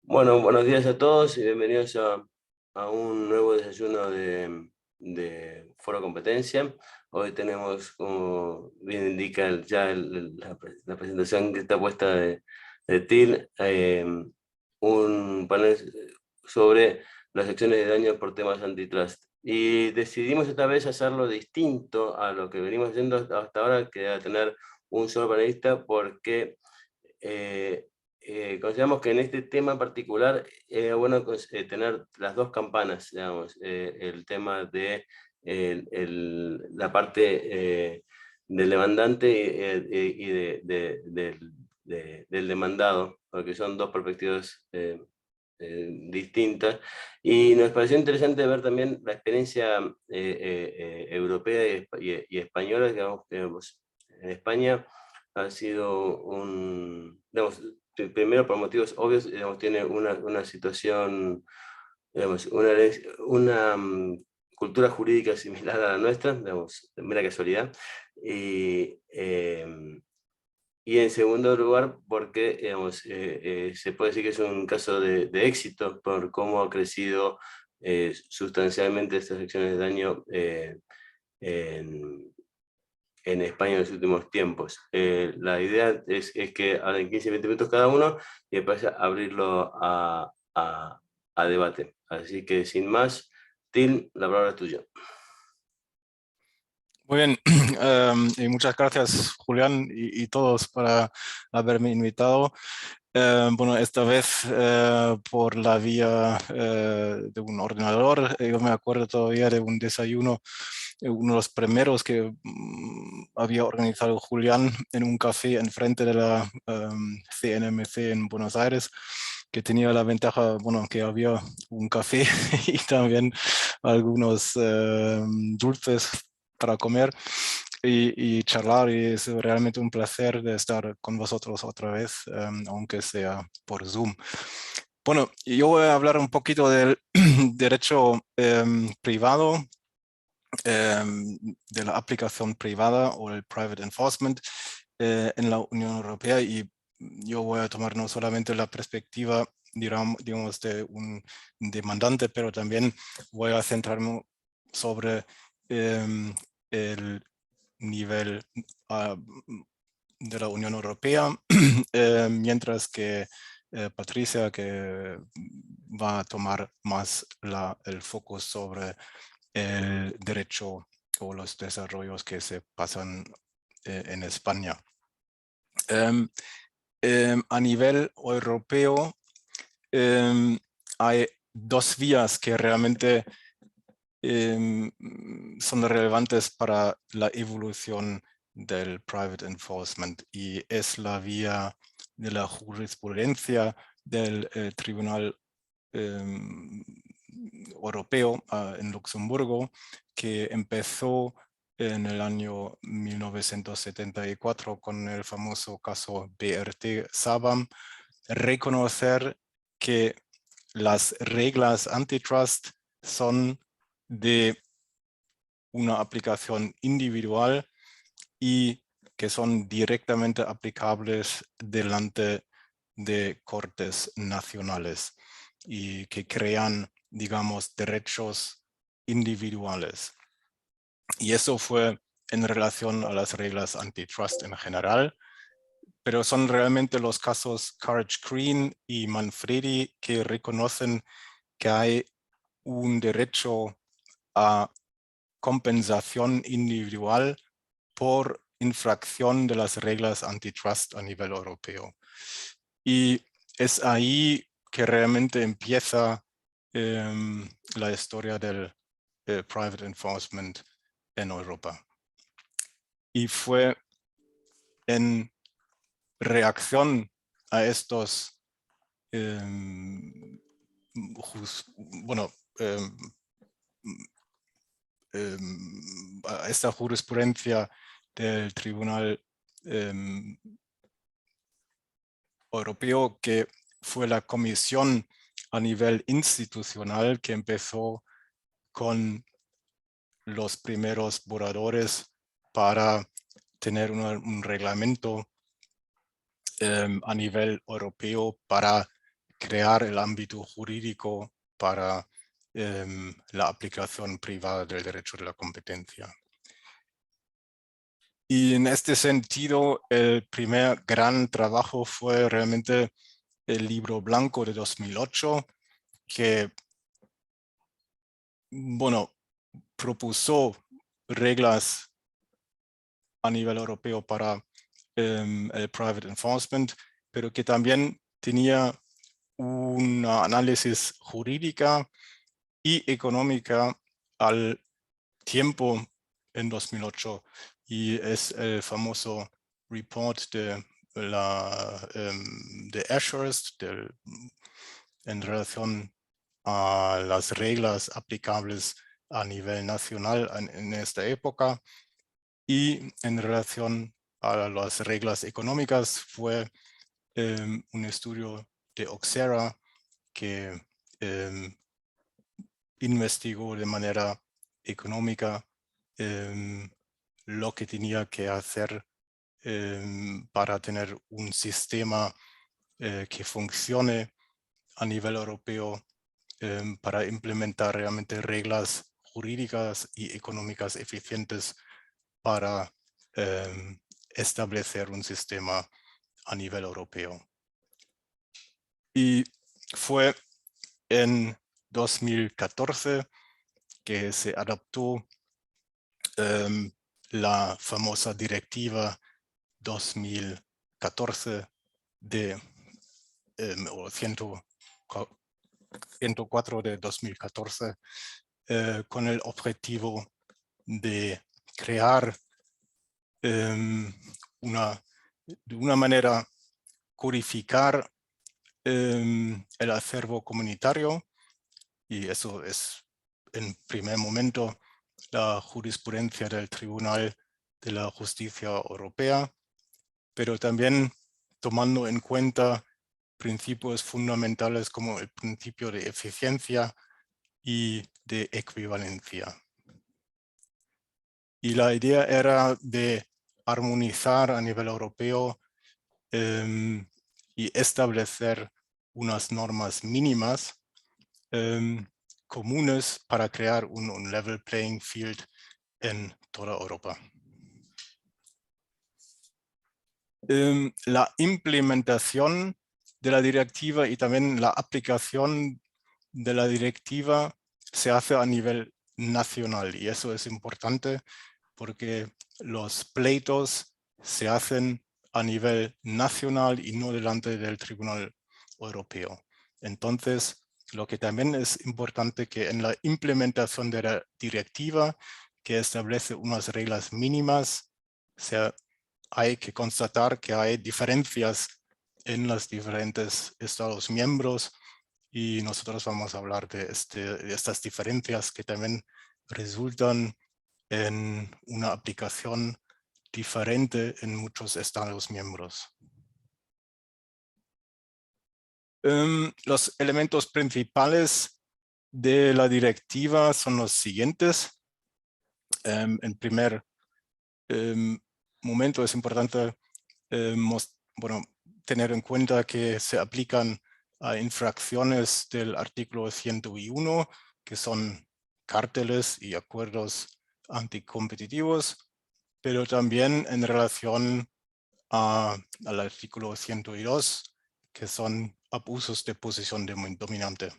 Bueno, buenos días a todos y bienvenidos a un nuevo desayuno de Foro Competencia. Hoy tenemos, como bien indica la presentación que está puesta de TIL, un panel sobre las acciones de daño por temas antitrust. Y decidimos esta vez hacerlo distinto a lo que venimos haciendo hasta ahora, que era tener un solo panelista, porque eh, consideramos que en este tema particular es bueno tener las dos campanas, digamos, el tema de la parte del demandante y del demandado, porque son dos perspectivas distintas. Y nos pareció interesante ver también la experiencia europea y española, digamos, en España ha sido digamos, primero por motivos obvios, digamos, tiene una situación, digamos, cultura jurídica similar a la nuestra, digamos, de mera casualidad. Y, y en segundo lugar, porque digamos, se puede decir que es un caso de éxito por cómo ha crecido sustancialmente estas acciones de daño en, en España en los últimos tiempos. La idea es que hablen 15-20 minutos cada uno y después abrirlo a debate. Así que sin más, Tim, la palabra es tuya. Muy bien, y muchas gracias Julián y todos para haberme invitado. Bueno, esta vez por la vía de un ordenador. Yo me acuerdo todavía de un desayuno, uno de los primeros que había organizado Julián en un café enfrente de la CNMC en Buenos Aires, que tenía la ventaja, bueno, que había un café y también algunos dulces para comer y charlar, y es realmente un placer de estar con vosotros otra vez, aunque sea por Zoom. Bueno, yo voy a hablar un poquito del derecho privado, de la aplicación privada o el private enforcement en la Unión Europea, y yo voy a tomar no solamente la perspectiva, digamos, de un demandante, pero también voy a centrarme sobre el nivel de la Unión Europea, mientras que Patricia, que va a tomar más el foco sobre el derecho o los desarrollos que se pasan en España. A nivel europeo hay dos vías que realmente son relevantes para la evolución del private enforcement, y es la vía de la jurisprudencia del Tribunal Europeo en Luxemburgo, que empezó en el año 1974 con el famoso caso BRT-Sabam, reconocer que las reglas antitrust son de una aplicación individual y que son directamente aplicables delante de cortes nacionales y que crean, digamos, derechos individuales. Y eso fue en relación a las reglas antitrust en general, pero son realmente los casos Carriage Green y Manfredi que reconocen que hay un derecho a compensación individual por infracción de las reglas antitrust a nivel europeo. Y es ahí que realmente empieza la historia del private enforcement en Europa. Y fue en reacción a estos, bueno, a esta jurisprudencia del Tribunal Europeo, que fue la comisión a nivel institucional que empezó con los primeros borradores para tener un reglamento a nivel europeo para crear el ámbito jurídico para la aplicación privada del derecho de la competencia. Y en este sentido, el primer gran trabajo fue realmente el libro blanco de 2008, que, bueno, propuso reglas a nivel europeo para el private enforcement, pero que también tenía un análisis jurídica y económica al tiempo en 2008, y es el famoso report de Ashurst en relación a las reglas aplicables a nivel nacional en esta época, y en relación a las reglas económicas fue un estudio de Oxera que investigó de manera económica lo que tenía que hacer para tener un sistema que funcione a nivel europeo para implementar realmente reglas jurídicas y económicas eficientes para establecer un sistema a nivel europeo. Y fue en 2014 que se adoptó la famosa directiva 2014 de 104 de 2014 con el objetivo de crear de una manera codificar el acervo comunitario, y eso es en primer momento la jurisprudencia del Tribunal de la Justicia Europea, pero también tomando en cuenta principios fundamentales como el principio de eficiencia y de equivalencia. Y la idea era de armonizar a nivel europeo y establecer unas normas mínimas comunes para crear un level playing field en toda Europa. La implementación de la directiva y también la aplicación de la directiva se hace a nivel nacional, y eso es importante porque los pleitos se hacen a nivel nacional y no delante del Tribunal Europeo. Entonces, lo que también es importante que en la implementación de la directiva, que establece unas reglas mínimas, hay que constatar que hay diferencias en los diferentes Estados miembros, y nosotros vamos a hablar de estas diferencias que también resultan en una aplicación diferente en muchos Estados miembros. Los elementos principales de la directiva son los siguientes. En primer momento es importante tener en cuenta que se aplican a infracciones del artículo 101, que son cárteles y acuerdos anticompetitivos, pero también en relación al artículo 102, que son abusos de posición dominante.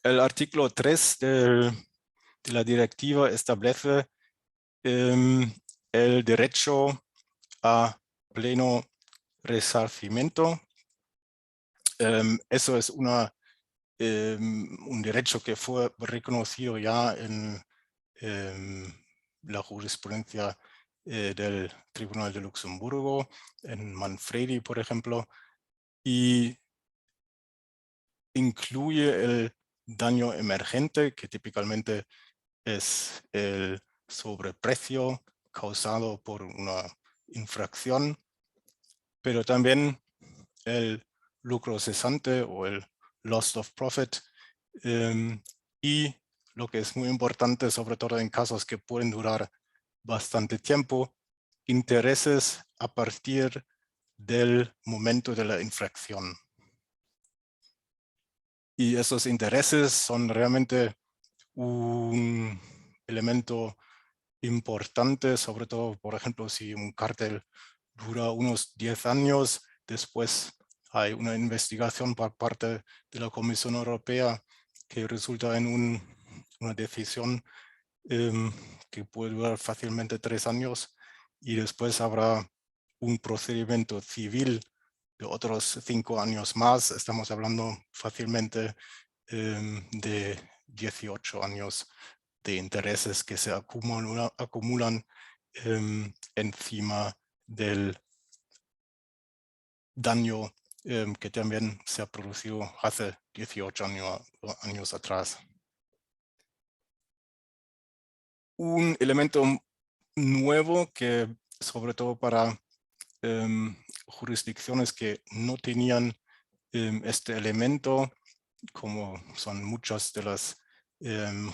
El artículo 3 de la directiva establece el derecho a pleno resarcimiento. Eso es un derecho que fue reconocido ya en la jurisprudencia del Tribunal de Luxemburgo, en Manfredi, por ejemplo, y incluye el daño emergente, que típicamente es el sobreprecio causado por una infracción, pero también el lucro cesante o el loss of profit, y lo que es muy importante, sobre todo en casos que pueden durar bastante tiempo, intereses a partir del momento de la infracción. Y esos intereses son realmente un elemento importante, sobre todo, por ejemplo, si un cártel dura unos 10 años, después hay una investigación por parte de la Comisión Europea que resulta en una decisión que puede durar fácilmente 3 años, y después habrá un procedimiento civil de otros 5 años más. Estamos hablando fácilmente de 18 años de intereses que se acumulan encima del daño que también se ha producido hace 18 años atrás. Un elemento nuevo que, sobre todo para jurisdicciones que no tenían este elemento, como son muchas de las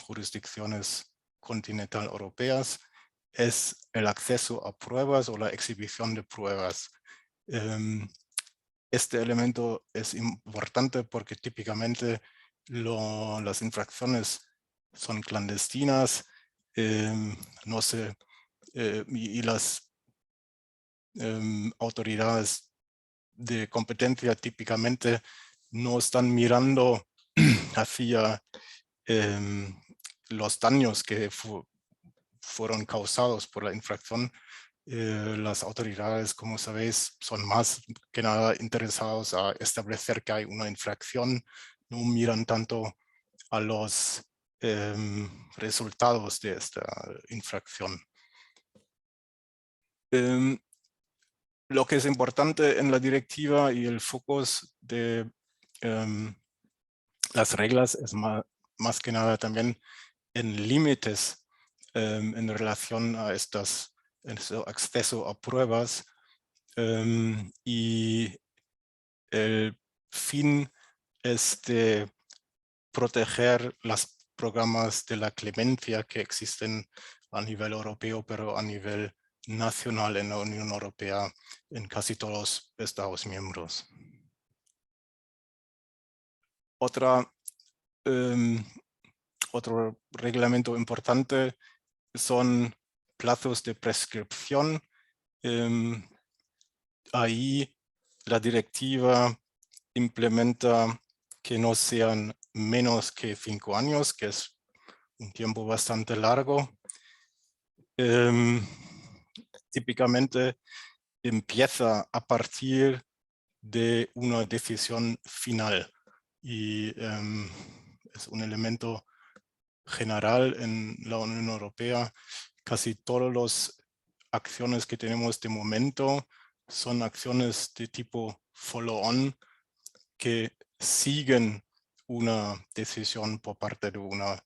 jurisdicciones continental europeas, es el acceso a pruebas o la exhibición de pruebas. Este elemento es importante porque típicamente las infracciones son clandestinas, no sé, y las autoridades de competencia típicamente no están mirando hacia los daños que fueron causados por la infracción. Las autoridades, como sabéis, son más que nada interesados a establecer que hay una infracción, no miran tanto a los resultados de esta infracción. Lo que es importante en la directiva y el foco de las reglas es más que nada también en límites en relación a este acceso a pruebas, y el fin es de proteger los programas de la clemencia que existen a nivel europeo, pero a nivel nacional en la Unión Europea en casi todos los Estados miembros. Otro reglamento importante son plazos de prescripción. Ahí la directiva implementa que no sean menos que 5 años, que es un tiempo bastante largo. Típicamente empieza a partir de una decisión final, y es un elemento general en la Unión Europea. Casi todas las acciones que tenemos de momento son acciones de tipo follow-on que siguen una decisión por parte de una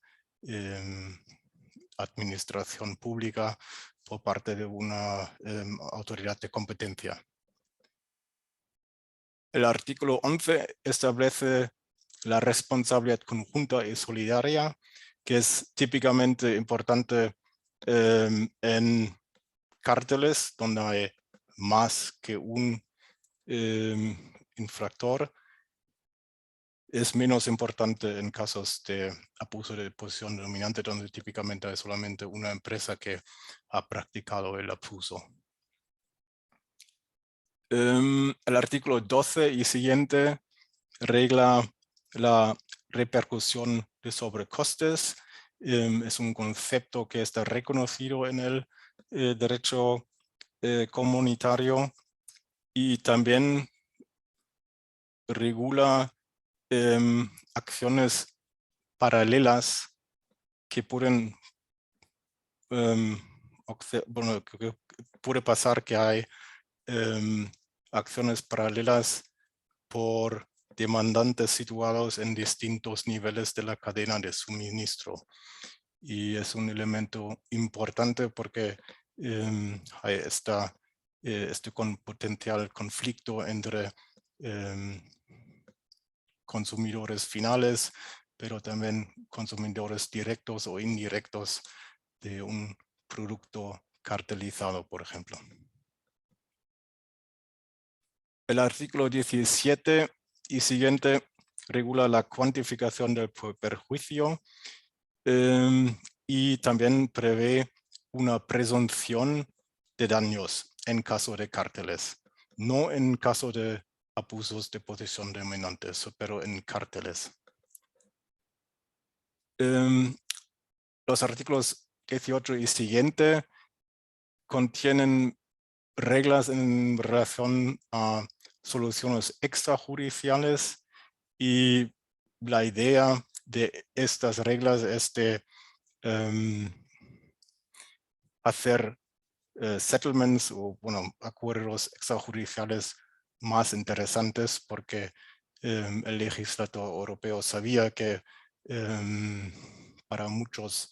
administración pública, por parte de una autoridad de competencia. El artículo 11 establece la responsabilidad conjunta y solidaria, que es típicamente importante en cárteles donde hay más que un infractor. Es menos importante en casos de abuso de posición dominante, donde típicamente hay solamente una empresa que ha practicado el abuso. El artículo 12 y siguiente regla la repercusión de sobrecostes. Es un concepto que está reconocido en el derecho comunitario, y también regula acciones paralelas que pueden, bueno, que puede pasar que hay acciones paralelas por demandantes situados en distintos niveles de la cadena de suministro. Y es un elemento importante porque hay este potencial conflicto entre consumidores finales, pero también consumidores directos o indirectos de un producto cartelizado, por ejemplo. El artículo 17 y siguiente regula la cuantificación del perjuicio y también prevé una presunción de daños en caso de cárteles, no en caso de abusos de posición dominante, pero en cárteles. Los artículos 18 y siguiente contienen reglas en relación a soluciones extrajudiciales y la idea de estas reglas es de hacer settlements o acuerdos extrajudiciales más interesantes porque el legislador europeo sabía que para muchos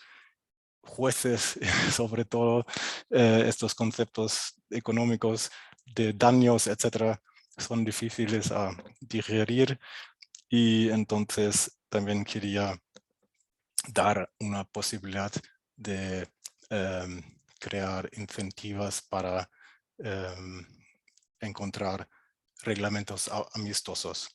jueces, sobre todo estos conceptos económicos de daños, etcétera, son difíciles a digerir y entonces también quería dar una posibilidad de crear incentivos para encontrar reglamentos amistosos.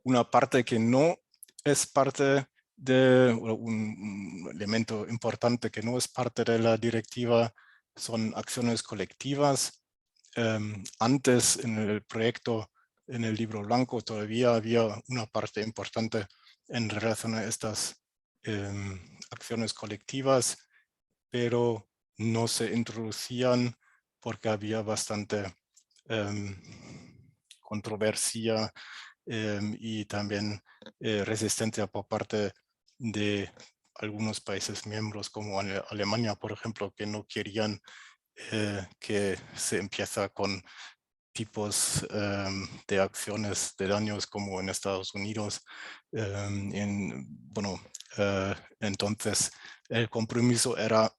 Una parte que no es parte de un elemento importante que no es parte de la directiva son acciones colectivas. Antes en el proyecto, en el libro blanco, todavía había una parte importante en relación a estas acciones colectivas, pero no se introducían porque había bastante controversia y también resistencia por parte de algunos países miembros como Alemania, por ejemplo, que no querían que se empieza con tipos de acciones de daños como en Estados Unidos. Entonces el compromiso era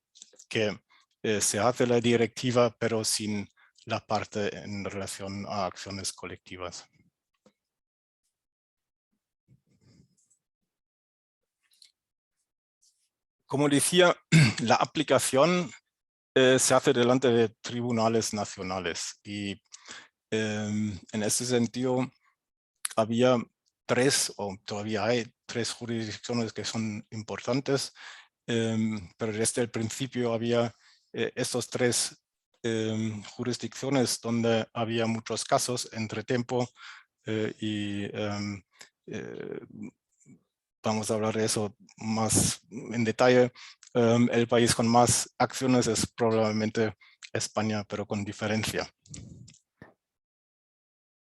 que se hace la directiva, pero sin la parte en relación a acciones colectivas. Como decía, la aplicación se hace delante de tribunales nacionales y en ese sentido había tres, o todavía hay tres jurisdicciones que son importantes, pero desde el principio había estos tres jurisdicciones donde había muchos casos entre tiempo y vamos a hablar de eso más en detalle. El país con más acciones es probablemente España, pero con diferencia.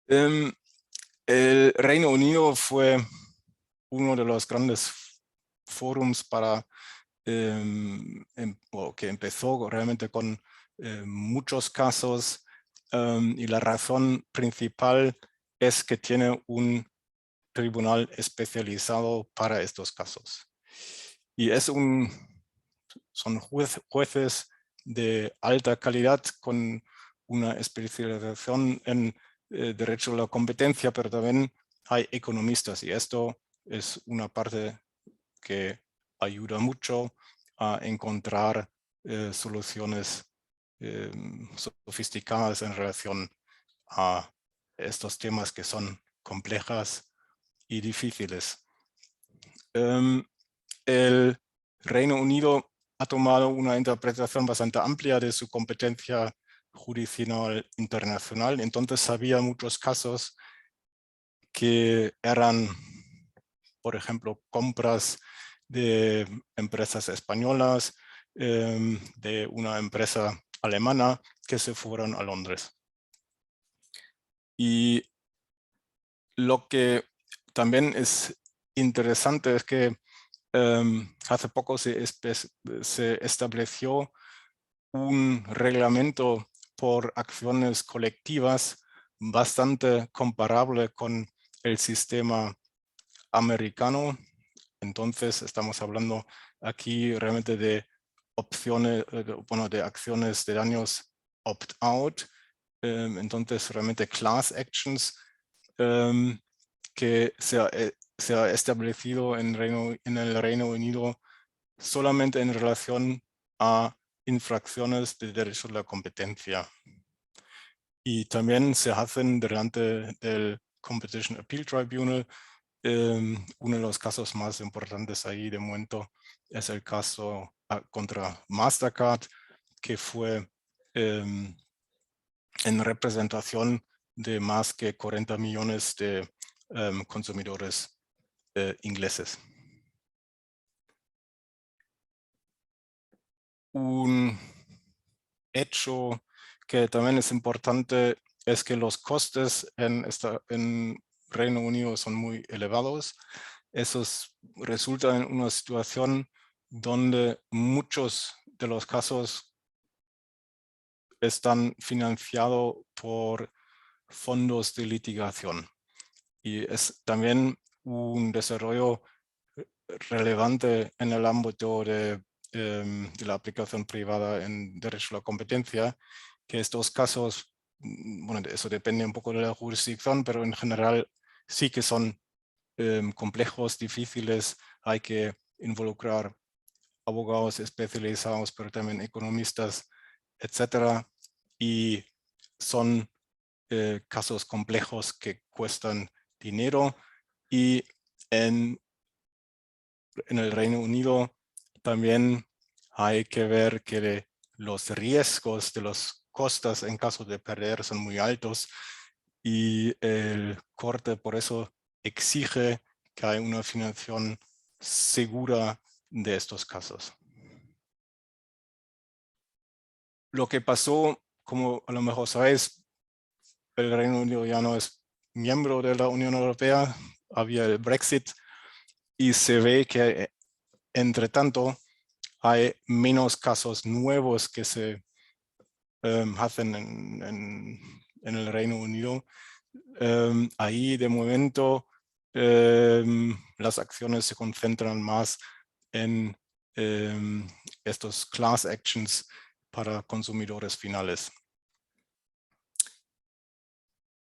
El Reino Unido fue uno de los grandes forums para que empezó realmente con muchos casos y la razón principal es que tiene un tribunal especializado para estos casos. Y son jueces de alta calidad con una especialización en derecho a la competencia, pero también hay economistas y esto es una parte que ayuda mucho a encontrar soluciones sofisticadas en relación a estos temas que son complejas y difíciles. El Reino Unido ha tomado una interpretación bastante amplia de su competencia judicial internacional, entonces había muchos casos que eran, por ejemplo, compras de empresas españolas, de una empresa alemana que se fueron a Londres. Y lo que también es interesante es que hace poco se estableció un reglamento por acciones colectivas bastante comparable con el sistema americano. Entonces estamos hablando aquí realmente de opciones, de acciones de daños opt-out, entonces realmente class actions que se ha establecido en el Reino Unido solamente en relación a infracciones de derecho a la competencia. y también se hacen delante del Competition Appeal Tribunal. Uno de los casos más importantes ahí de momento es el caso contra Mastercard, que fue en representación de más que 40 millones de consumidores ingleses. Un hecho que también es importante es que los costes en Reino Unido son muy elevados. Eso resulta en una situación donde muchos de los casos están financiados por fondos de litigación. Y es también un desarrollo relevante en el ámbito de la aplicación privada en derecho a la competencia, que estos casos, bueno, eso depende un poco de la jurisdicción, pero en general sí que son complejos, difíciles, hay que involucrar abogados especializados, pero también economistas, etcétera, y son casos complejos que cuestan dinero, y en el Reino Unido también hay que ver que los riesgos de los costes en caso de perder son muy altos, y el corte por eso exige que haya una financiación segura de estos casos. Lo que pasó, como a lo mejor sabéis, el Reino Unido ya no es miembro de la Unión Europea, había el Brexit, y se ve que entre tanto hay menos casos nuevos que se hacen en el Reino Unido. Ahí de momento las acciones se concentran más en estos class actions para consumidores finales.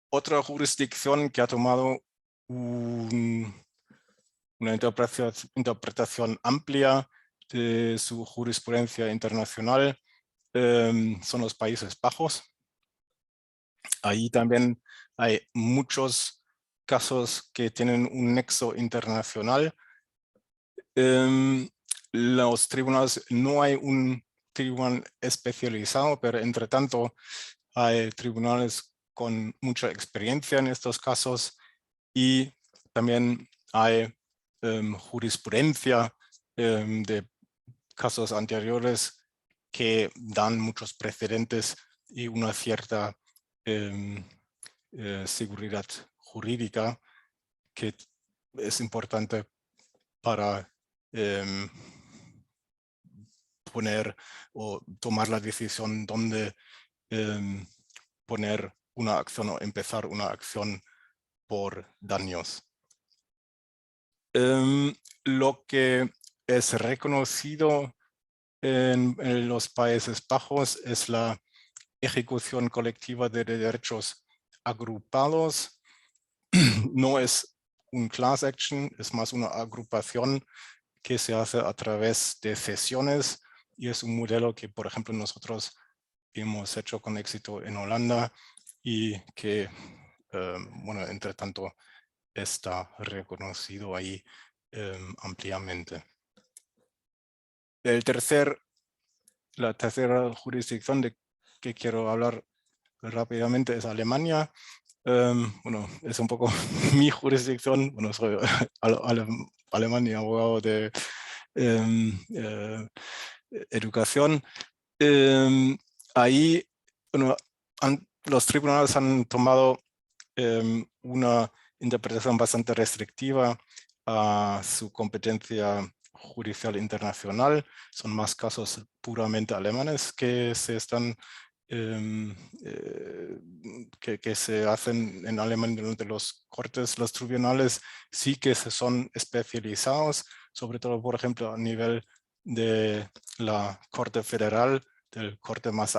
Otra jurisdicción que ha tomado una interpretación amplia de su jurisprudencia internacional son los Países Bajos. Ahí también hay muchos casos que tienen un nexo internacional. Los tribunales, no hay un tribunal especializado, pero entre tanto hay tribunales con mucha experiencia en estos casos, y también hay jurisprudencia de casos anteriores que dan muchos precedentes y una cierta seguridad jurídica que es importante para poner o tomar la decisión dónde poner una acción o empezar una acción por daños. Lo que es reconocido en los Países Bajos es la ejecución colectiva de derechos agrupados. No es un class action, es más una agrupación que se hace a través de cesiones, y es un modelo que, por ejemplo, nosotros hemos hecho con éxito en Holanda y que, bueno, entre tanto está reconocido ahí ampliamente. La tercera jurisdicción de que quiero hablar rápidamente es Alemania. Bueno, es un poco mi jurisdicción. Bueno, soy alemán y abogado de educación. Ahí, bueno, los tribunales han tomado una interpretación bastante restrictiva a su competencia judicial internacional. Son más casos puramente alemanes que se están que se hacen en Alemania donde los tribunales sí que son especializados, sobre todo, por ejemplo, a nivel de la Corte Federal, del corte más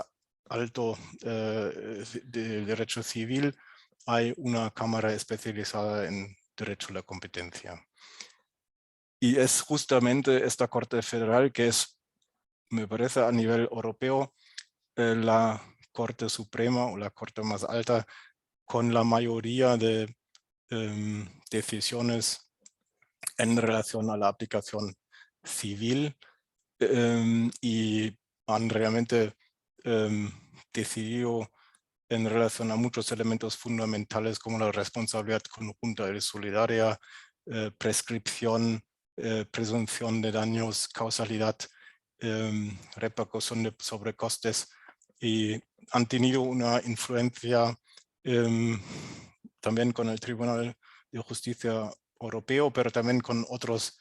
alto de derecho civil. Hay una cámara especializada en derecho a la competencia. Y es justamente esta Corte Federal que es, me parece, a nivel europeo, la Corte Suprema o la Corte más alta con la mayoría de decisiones en relación a la aplicación civil y han realmente decidido en relación a muchos elementos fundamentales como la responsabilidad conjunta y solidaria, prescripción, presunción de daños, causalidad, repercusión de sobrecostes, y han tenido una influencia también con el Tribunal de Justicia Europeo, pero también con otros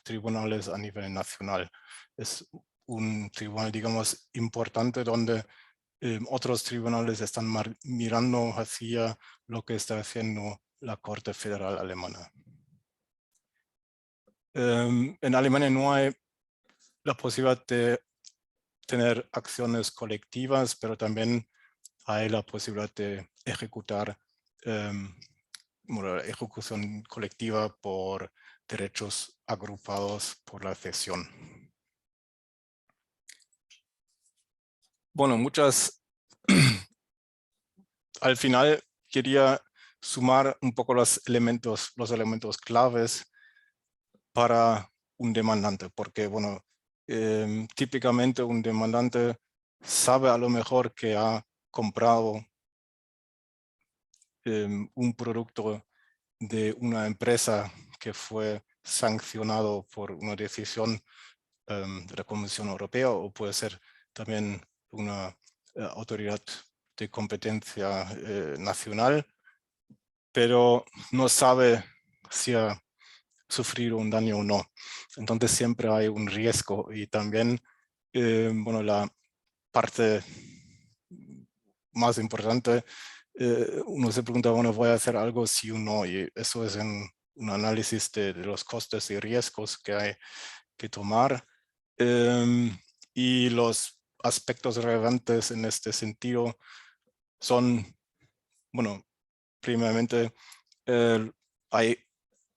tribunales a nivel nacional. Es un tribunal, digamos, importante donde otros tribunales están mirando hacia lo que está haciendo la Corte Federal Alemana. En Alemania no hay la posibilidad de tener acciones colectivas, pero también hay la posibilidad de ejecutar la ejecución colectiva por derechos agrupados por la cesión. Bueno, al final quería sumar un poco los elementos claves para un demandante, porque bueno, típicamente un demandante sabe a lo mejor que ha comprado un producto de una empresa que fue sancionado por una decisión de la Comisión Europea, o puede ser también una autoridad de competencia nacional, pero no sabe si ha sufrido un daño o no. Entonces siempre hay un riesgo, y también bueno, la parte más importante, uno se pregunta, bueno, ¿voy a hacer algo sí o no? Y eso es en un análisis de los costes y riesgos que hay que tomar. Y los aspectos relevantes en este sentido son, bueno, primeramente hay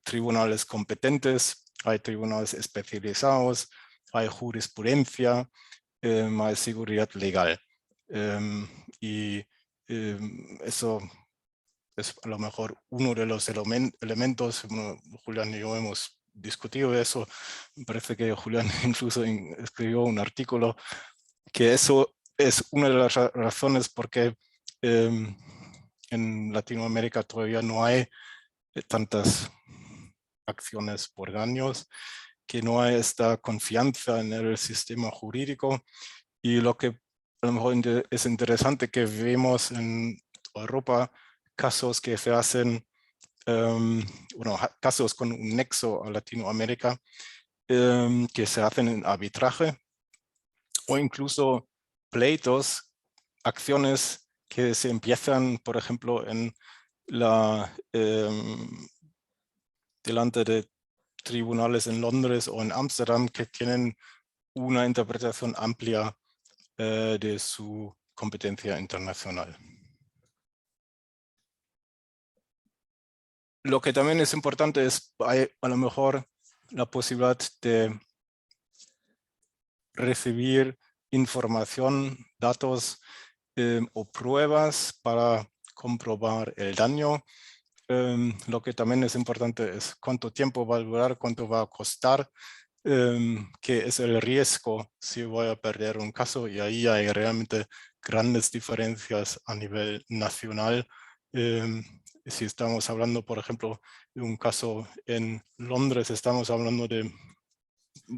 tribunales competentes, hay tribunales especializados, hay jurisprudencia, hay seguridad legal. Y eso es a lo mejor uno de los elementos. Bueno, Julián y yo hemos discutido eso. Me parece que Julián incluso escribió un artículo que eso es una de las razones por qué en Latinoamérica todavía no hay tantas acciones por daños, que no hay esta confianza en el sistema jurídico. Y lo que a lo mejor es interesante, que vemos en Europa casos que se hacen, bueno, casos con un nexo a Latinoamérica, que se hacen en arbitraje, o incluso pleitos, acciones que se empiezan, por ejemplo, en delante de tribunales en Londres o en Ámsterdam, que tienen una interpretación amplia de su competencia internacional. Lo que también es importante es, hay a lo mejor la posibilidad de recibir información, datos o pruebas para comprobar el daño. Lo que también es importante es cuánto tiempo va a durar, cuánto va a costar, qué es el riesgo si voy a perder un caso, y ahí hay realmente grandes diferencias a nivel nacional. Si estamos hablando, por ejemplo, de un caso en Londres, estamos hablando de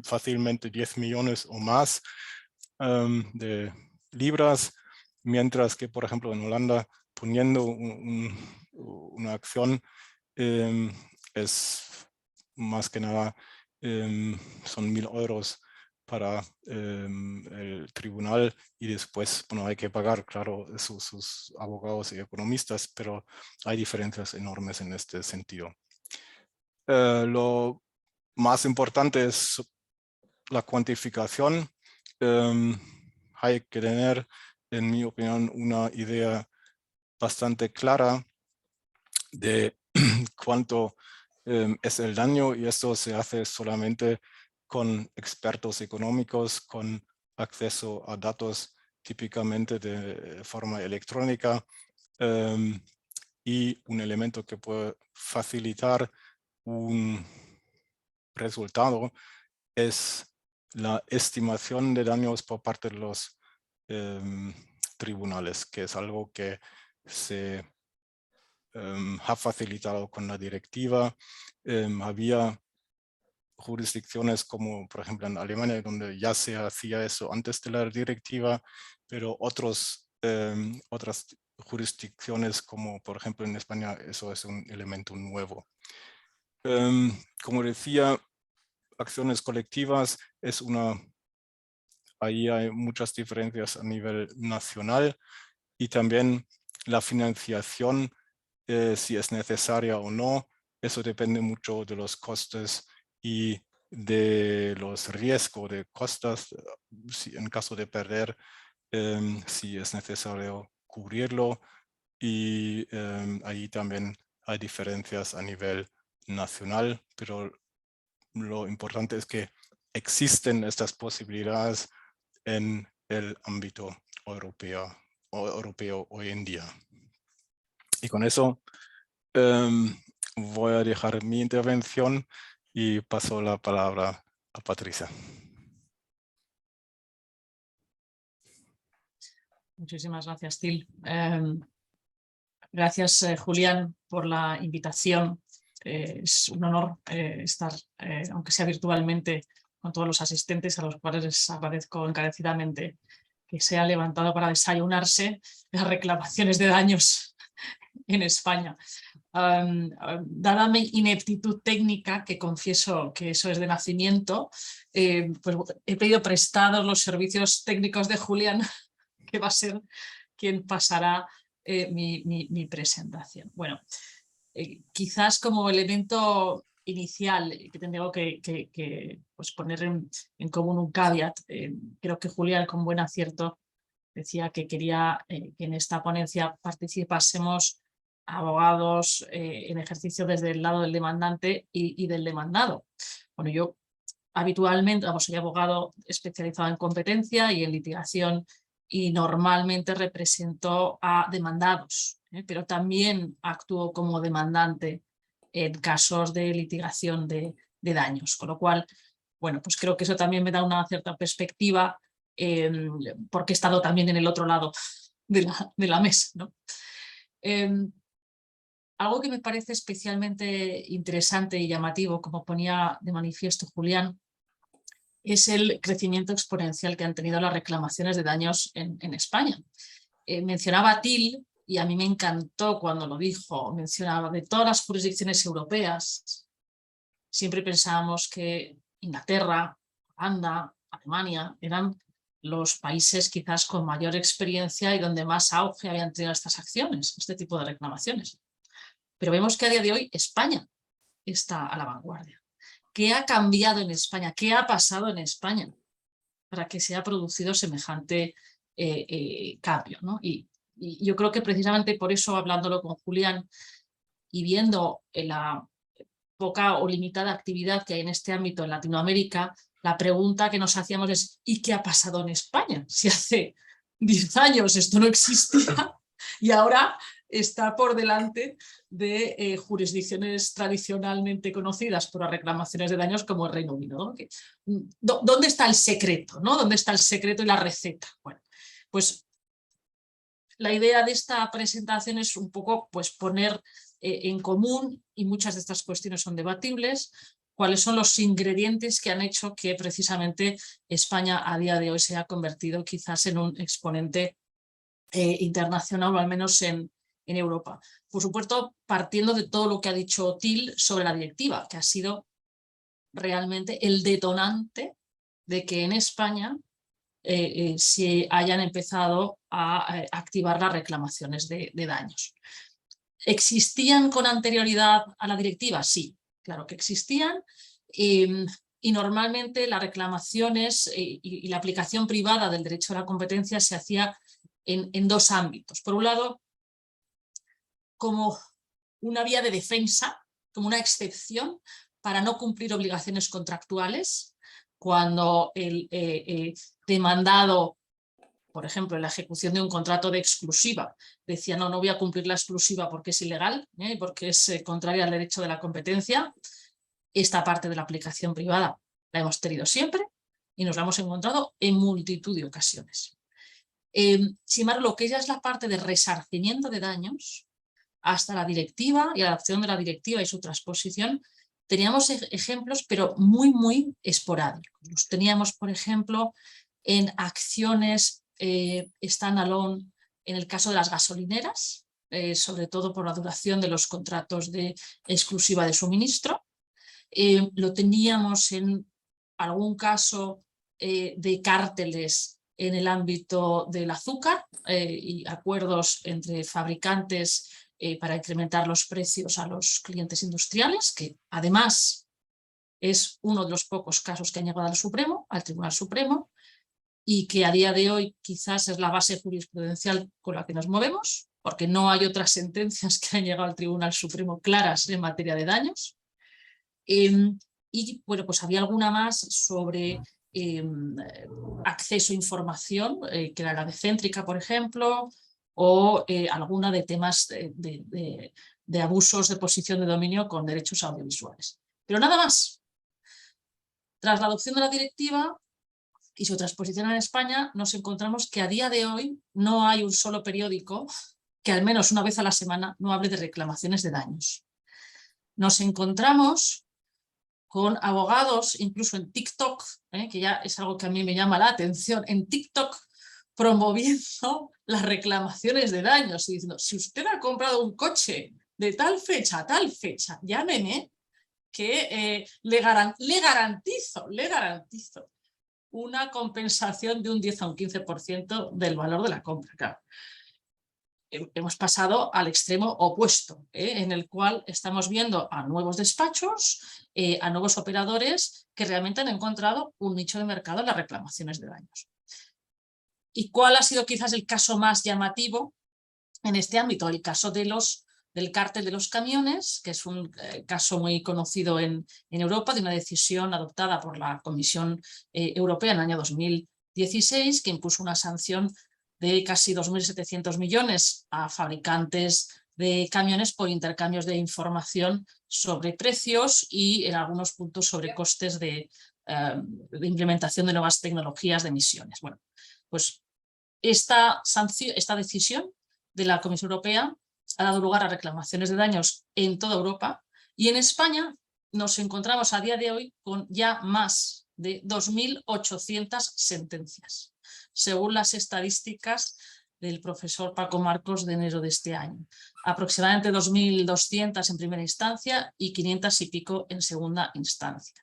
fácilmente 10 millones o más de libras, mientras que, por ejemplo, en Holanda, poniendo una acción, es más que nada, son 1.000 euros para el tribunal, y después, bueno, hay que pagar, claro, sus abogados y economistas, pero hay diferencias enormes en este sentido. Lo más importante es la cuantificación. Hay que tener, en mi opinión, una idea bastante clara de cuánto es el daño, y esto se hace solamente con expertos económicos, con acceso a datos típicamente de forma electrónica, y un elemento que puede facilitar un resultado es la estimación de daños por parte de los tribunales, que es algo que se ha facilitado con la directiva. Había jurisdicciones como por ejemplo en Alemania, donde ya se hacía eso antes de la directiva, pero otras jurisdicciones como por ejemplo en España, eso es un elemento nuevo. Como decía, acciones colectivas es ahí hay muchas diferencias a nivel nacional, y también la financiación, si es necesaria o no, eso depende mucho de los costes y de los riesgos de costas, si en caso de perder, si es necesario cubrirlo, y ahí también hay diferencias a nivel nacional, pero lo importante es que existen estas posibilidades en el ámbito europeo hoy en día. Y con eso voy a dejar mi intervención y paso la palabra a Patricia. Muchísimas gracias, Til. Gracias, Julián, por la invitación. Es un honor estar, aunque sea virtualmente, con todos los asistentes, a los cuales les agradezco encarecidamente que se han levantado para desayunarse las reclamaciones de daños en España. Dada mi ineptitud técnica, que confieso que eso es de nacimiento, pues he pedido prestados los servicios técnicos de Julián, que va a ser quien pasará mi presentación. Bueno, quizás como elemento inicial que tengo que pues poner en común un caveat, creo que Julián con buen acierto decía que quería que en esta ponencia participásemos abogados en ejercicio desde el lado del demandante y del demandado. Bueno, yo habitualmente soy abogado especializado en competencia y en litigación, y normalmente represento a demandados, pero también actúo como demandante en casos de litigación de daños, con lo cual, bueno, pues creo que eso también me da una cierta perspectiva, porque he estado también en el otro lado de la mesa, ¿no? Algo que me parece especialmente interesante y llamativo, como ponía de manifiesto Julián, es el crecimiento exponencial que han tenido las reclamaciones de daños en España. Mencionaba Til, y a mí me encantó cuando lo dijo, mencionaba de todas las jurisdicciones europeas, siempre pensábamos que Inglaterra, Holanda, Alemania eran los países quizás con mayor experiencia y donde más auge habían tenido estas acciones, este tipo de reclamaciones. Pero vemos que a día de hoy España está a la vanguardia. ¿Qué ha cambiado en España? ¿Qué ha pasado en España para que se haya producido semejante cambio, ¿no? Y yo creo que precisamente por eso, hablándolo con Julián y viendo la poca o limitada actividad que hay en este ámbito en Latinoamérica, la pregunta que nos hacíamos es ¿y qué ha pasado en España? Si hace 10 años esto no existía y ahora está por delante de jurisdicciones tradicionalmente conocidas por las reclamaciones de daños como el Reino Unido, ¿no? ¿Dónde está el secreto, ¿no? ¿Dónde está el secreto y la receta? Bueno, pues la idea de esta presentación es un poco pues, poner en común, y muchas de estas cuestiones son debatibles, cuáles son los ingredientes que han hecho que precisamente España a día de hoy se haya convertido quizás en un exponente internacional, o al menos en Europa. Por supuesto, partiendo de todo lo que ha dicho Til sobre la directiva, que ha sido realmente el detonante de que en España se hayan empezado a activar las reclamaciones de daños. ¿Existían con anterioridad a la directiva? Sí, claro que existían, y normalmente las reclamaciones y la aplicación privada del derecho a la competencia se hacía en dos ámbitos. Por un lado, como una vía de defensa, como una excepción para no cumplir obligaciones contractuales, cuando el demandado por ejemplo, en la ejecución de un contrato de exclusiva, decía no voy a cumplir la exclusiva porque es ilegal, porque es contraria al derecho de la competencia. Esta parte de la aplicación privada la hemos tenido siempre y nos la hemos encontrado en multitud de ocasiones. Sin embargo, lo que ya es la parte de resarcimiento de daños, hasta la directiva y la adopción de la directiva y su transposición, teníamos ejemplos, pero muy, muy esporádicos. Los teníamos, por ejemplo, en acciones standalone en el caso de las gasolineras, sobre todo por la duración de los contratos de exclusiva de suministro. Lo teníamos en algún caso de cárteles en el ámbito del azúcar y acuerdos entre fabricantes para incrementar los precios a los clientes industriales, que además es uno de los pocos casos que han llegado al Tribunal Supremo, y que a día de hoy quizás es la base jurisprudencial con la que nos movemos, porque no hay otras sentencias que han llegado al Tribunal Supremo claras en materia de daños. Y bueno, pues había alguna más sobre acceso a información, que era la de Céntrica, por ejemplo, o alguna de temas de abusos de posición de dominio con derechos audiovisuales. Pero nada más. Tras la adopción de la directiva y su transposición en España, nos encontramos que a día de hoy no hay un solo periódico que al menos una vez a la semana no hable de reclamaciones de daños. Nos encontramos con abogados, incluso en TikTok, que ya es algo que a mí me llama la atención, en TikTok promoviendo las reclamaciones de daños y diciendo, si usted ha comprado un coche de tal fecha a tal fecha, llámeme, que le garantizo una compensación de un 10 a un 15% del valor de la compra. Claro. Hemos pasado al extremo opuesto, en el cual estamos viendo a nuevos despachos, a nuevos operadores que realmente han encontrado un nicho de mercado en las reclamaciones de daños. ¿Y cuál ha sido quizás el caso más llamativo en este ámbito? El caso del cártel de los camiones, que es un caso muy conocido en Europa, de una decisión adoptada por la Comisión Europea en el año 2016, que impuso una sanción de casi 2.700 millones a fabricantes de camiones por intercambios de información sobre precios y en algunos puntos sobre costes de implementación de nuevas tecnologías de emisiones. Bueno, pues esta decisión de la Comisión Europea ha dado lugar a reclamaciones de daños en toda Europa, y en España nos encontramos a día de hoy con ya más de 2.800 sentencias, según las estadísticas del profesor Paco Marcos de enero de este año. Aproximadamente 2.200 en primera instancia y 500 y pico en segunda instancia.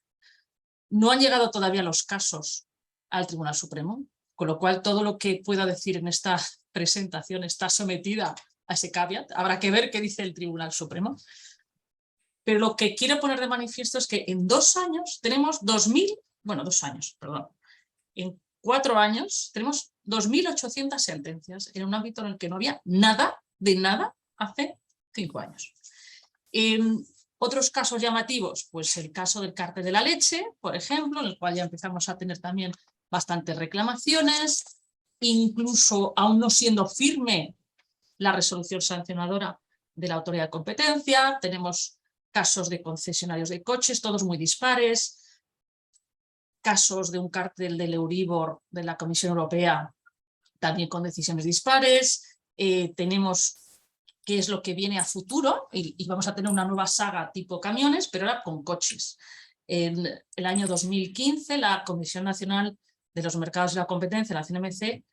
No han llegado todavía los casos al Tribunal Supremo, con lo cual todo lo que pueda decir en esta presentación está sometida a ese caveat. Habrá que ver qué dice el Tribunal Supremo. Pero lo que quiero poner de manifiesto es que en 2 años tenemos en 4 años tenemos 2.800 sentencias en un ámbito en el que no había nada de nada hace 5 años. Otros casos llamativos, pues el caso del cártel de la leche, por ejemplo, en el cual ya empezamos a tener también bastantes reclamaciones, incluso aún no siendo firme la resolución sancionadora de la autoridad de competencia. Tenemos casos de concesionarios de coches, todos muy dispares, casos de un cártel del Euribor de la Comisión Europea, también con decisiones dispares. Tenemos qué es lo que viene a futuro, y vamos a tener una nueva saga tipo camiones, pero ahora con coches. En el año 2015, la Comisión Nacional de los Mercados y la Competencia, la CNMC,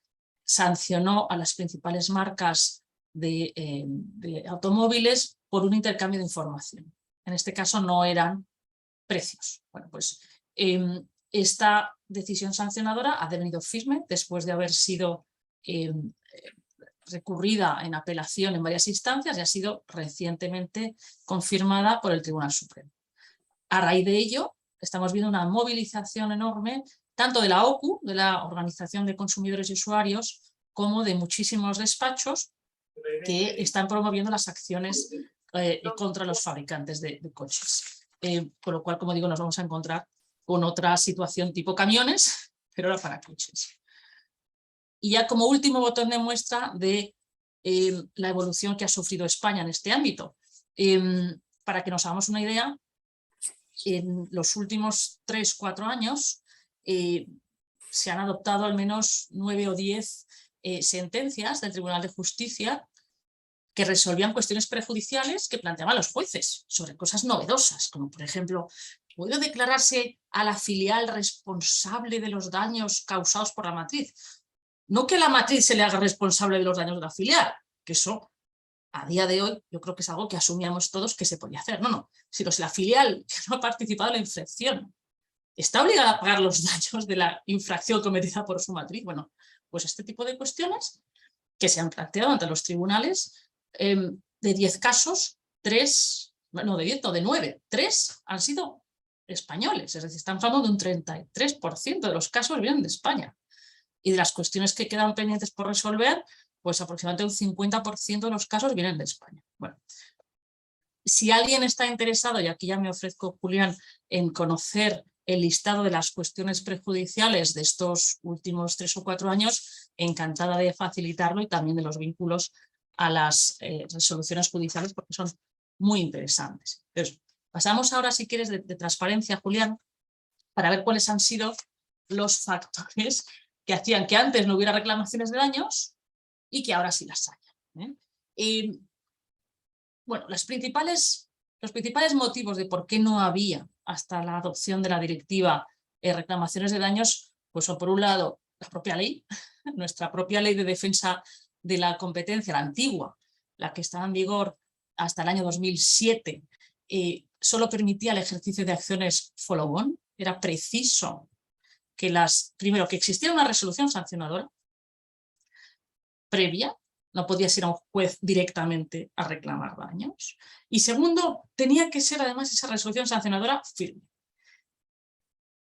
sancionó a las principales marcas de automóviles por un intercambio de información. En este caso no eran precios. Bueno, pues esta decisión sancionadora ha devenido firme después de haber sido recurrida en apelación en varias instancias y ha sido recientemente confirmada por el Tribunal Supremo. A raíz de ello, estamos viendo una movilización enorme tanto de la OCU, de la Organización de Consumidores y Usuarios, como de muchísimos despachos que están promoviendo las acciones contra los fabricantes de coches. Con lo cual, como digo, nos vamos a encontrar con otra situación tipo camiones, pero ahora para coches. Y ya como último botón de muestra de la evolución que ha sufrido España en este ámbito. Para que nos hagamos una idea, en los últimos 3-4 años se han adoptado al menos 9 o 10 sentencias del Tribunal de Justicia que resolvían cuestiones prejudiciales que planteaban los jueces sobre cosas novedosas, como por ejemplo, ¿puede declararse a la filial responsable de los daños causados por la matriz? No que la matriz se le haga responsable de los daños de la filial, que eso a día de hoy yo creo que es algo que asumíamos todos que se podía hacer. No, sino si la filial que no ha participado en la infracción está obligada a pagar los daños de la infracción cometida por su matriz. Bueno, pues este tipo de cuestiones que se han planteado ante los tribunales, de 10 casos, 3, no de 10, no de 9, 3 han sido españoles, es decir, estamos hablando de un 33% de los casos vienen de España. Y de las cuestiones que quedan pendientes por resolver, pues aproximadamente un 50% de los casos vienen de España. Bueno, si alguien está interesado, y aquí ya me ofrezco, Julián, en conocer el listado de las cuestiones prejudiciales de estos últimos 3 o 4 años, encantada de facilitarlo y también de los vínculos a las resoluciones judiciales porque son muy interesantes. Entonces, pasamos ahora, si quieres, de transparencia, Julián, para ver cuáles han sido los factores que hacían que antes no hubiera reclamaciones de daños y que ahora sí las haya. Bueno, los principales motivos de por qué no había hasta la adopción de la directiva reclamaciones de daños, pues son por un lado la propia ley, nuestra propia ley de defensa de la competencia, la antigua, la que estaba en vigor hasta el año 2007, solo permitía el ejercicio de acciones follow-on. Era preciso que primero, que existiera una resolución sancionadora previa, no podías ir a un juez directamente a reclamar daños. Y segundo, tenía que ser además esa resolución sancionadora firme.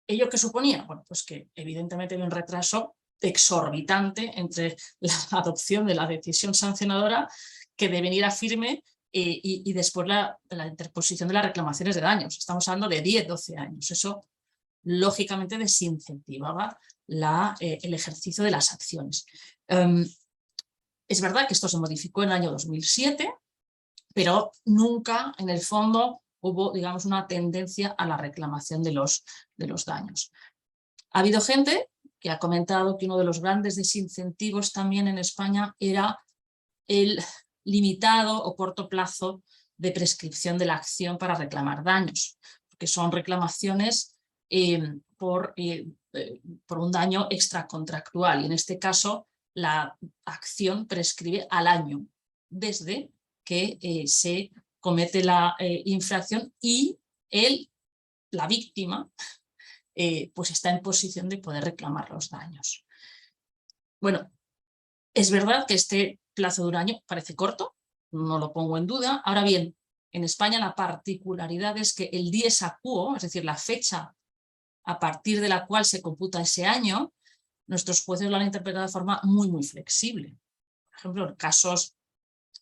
¿Ello qué suponía? Bueno, pues que evidentemente había un retraso exorbitante entre la adopción de la decisión sancionadora que deveniera firme y después la interposición de las reclamaciones de daños. Estamos hablando de 10-12 años. Eso lógicamente desincentivaba el ejercicio de las acciones. Es verdad que esto se modificó en el año 2007, pero nunca en el fondo hubo, digamos, una tendencia a la reclamación de los daños. Ha habido gente que ha comentado que uno de los grandes desincentivos también en España era el limitado o corto plazo de prescripción de la acción para reclamar daños, porque son reclamaciones por un daño extracontractual y en este caso la acción prescribe al año desde que se comete la infracción y la víctima pues está en posición de poder reclamar los daños. Bueno, es verdad que este plazo de un año parece corto, no lo pongo en duda. Ahora bien, en España la particularidad es que el dies a quo, es decir, la fecha a partir de la cual se computa ese año, nuestros jueces lo han interpretado de forma muy, muy flexible. Por ejemplo, en casos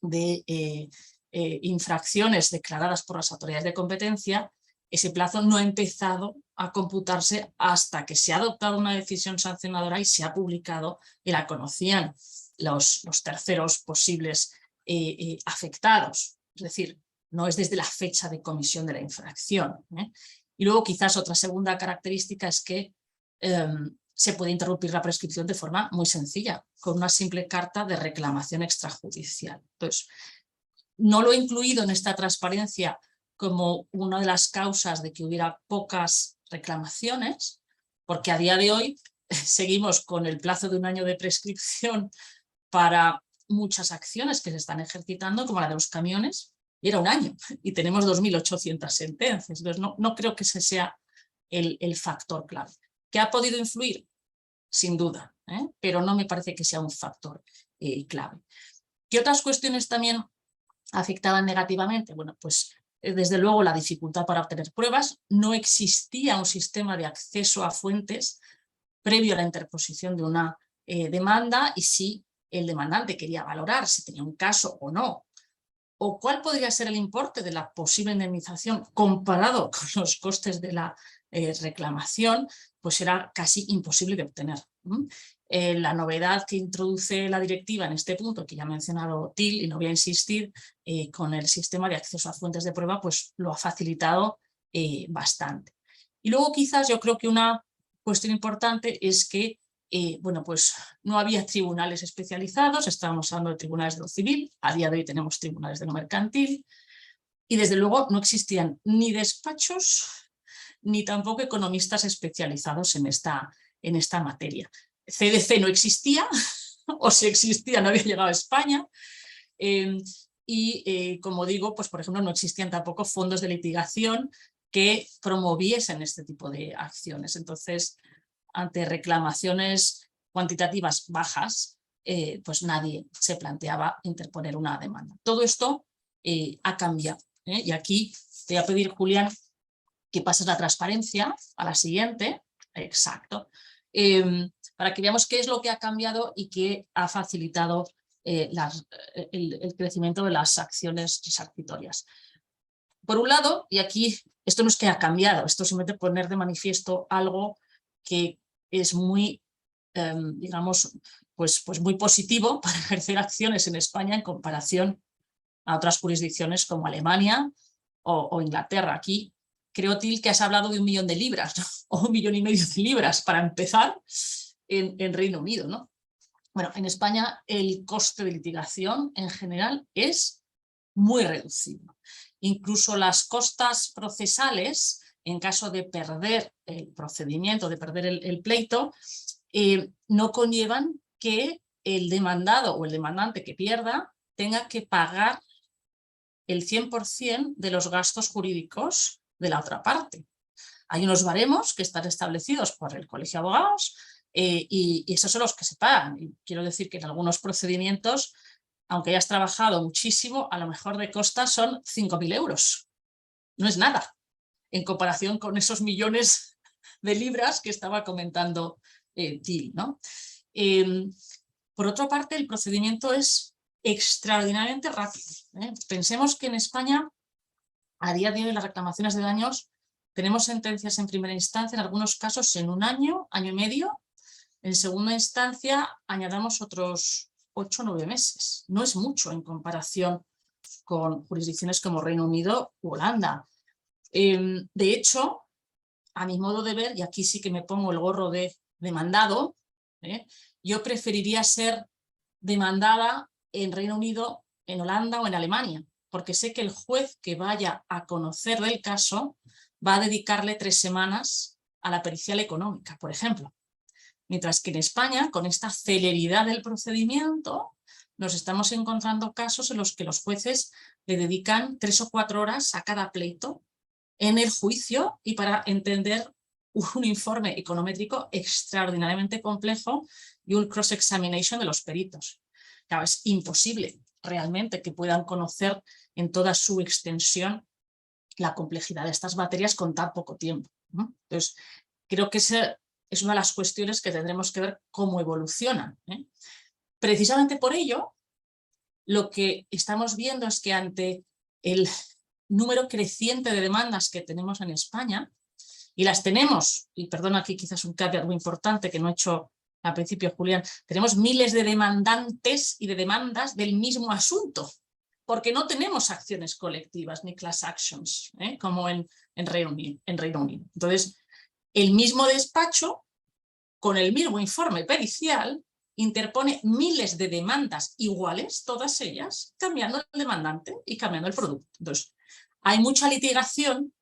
de infracciones declaradas por las autoridades de competencia, ese plazo no ha empezado a computarse hasta que se ha adoptado una decisión sancionadora y se ha publicado y la conocían los terceros posibles afectados. Es decir, no es desde la fecha de comisión de la infracción. Y luego quizás otra segunda característica es que se puede interrumpir la prescripción de forma muy sencilla, con una simple carta de reclamación extrajudicial. Entonces, no lo he incluido en esta transparencia como una de las causas de que hubiera pocas reclamaciones, porque a día de hoy seguimos con el plazo de un año de prescripción para muchas acciones que se están ejercitando, como la de los camiones, y era un año, y tenemos 2.800 sentencias. Entonces no creo que ese sea el factor clave. ¿Que ha podido influir? Sin duda, pero no me parece que sea un factor clave. ¿Qué otras cuestiones también afectaban negativamente? Bueno, pues desde luego la dificultad para obtener pruebas. No existía un sistema de acceso a fuentes previo a la interposición de una demanda y si el demandante quería valorar si tenía un caso o no, o cuál podría ser el importe de la posible indemnización comparado con los costes de la reclamación, pues era casi imposible de obtener. La novedad que introduce la directiva en este punto, que ya ha mencionado Till, y no voy a insistir, con el sistema de acceso a fuentes de prueba, pues lo ha facilitado bastante. Y luego quizás yo creo que una cuestión importante es que bueno, pues no había tribunales especializados, estábamos hablando de tribunales de lo civil, a día de hoy tenemos tribunales de lo mercantil, y desde luego no existían ni despachos ni tampoco economistas especializados en esta materia. CDC no existía, o si existía no había llegado a España, como digo, pues por ejemplo no existían tampoco fondos de litigación que promoviesen este tipo de acciones. Entonces, ante reclamaciones cuantitativas bajas, pues nadie se planteaba interponer una demanda. Todo esto ha cambiado. Y aquí te voy a pedir, Julián, que pases la transparencia a la siguiente. Exacto. Para que veamos qué es lo que ha cambiado y qué ha facilitado el crecimiento de las acciones resarcitorias. Por un lado, y aquí esto no es que ha cambiado, esto es simplemente poner de manifiesto algo que es muy, digamos, pues muy positivo para ejercer acciones en España en comparación a otras jurisdicciones como Alemania o Inglaterra. Aquí creo, Till, que has hablado de 1 millón de libras, ¿no? O 1,5 millones de libras para empezar en Reino Unido, ¿no? Bueno, en España el coste de litigación en general es muy reducido. Incluso las costas procesales, en caso de perder el procedimiento, de perder el pleito, no conllevan que el demandado o el demandante que pierda tenga que pagar el 100% de los gastos jurídicos de la otra parte. Hay unos baremos que están establecidos por el Colegio de Abogados y esos son los que se pagan. Y quiero decir que en algunos procedimientos, aunque hayas trabajado muchísimo, a lo mejor de costas son 5.000 euros. No es nada en comparación con esos millones de libras que estaba comentando Till, ¿no? Por otra parte, el procedimiento es extraordinariamente rápido. Pensemos que en España, a día de hoy, las reclamaciones de daños, tenemos sentencias en primera instancia, en algunos casos en 1 año, año y medio. En segunda instancia, añadamos otros 8 o 9 meses. No es mucho en comparación con jurisdicciones como Reino Unido u Holanda. De hecho, a mi modo de ver, y aquí sí que me pongo el gorro de demandado, yo preferiría ser demandada en Reino Unido, en Holanda o en Alemania, porque sé que el juez que vaya a conocer del caso va a dedicarle 3 semanas a la pericial económica, por ejemplo. Mientras que en España, con esta celeridad del procedimiento, nos estamos encontrando casos en los que los jueces le dedican 3 o 4 horas a cada pleito en el juicio y para entender un informe econométrico extraordinariamente complejo y un cross-examination de los peritos. Claro, es imposible realmente que puedan conocer en toda su extensión la complejidad de estas materias con tan poco tiempo, ¿no? Entonces, creo que esa es una de las cuestiones que tendremos que ver cómo evolucionan. Precisamente por ello, lo que estamos viendo es que ante el número creciente de demandas que tenemos en España, y las tenemos, y perdona aquí quizás un caveat muy importante que no he hecho al principio, Julián, tenemos miles de demandantes y de demandas del mismo asunto, porque no tenemos acciones colectivas ni class actions, como en Reino Unido. Entonces, el mismo despacho, con el mismo informe pericial, interpone miles de demandas iguales, todas ellas, cambiando el demandante y cambiando el producto. Entonces, hay mucha litigación,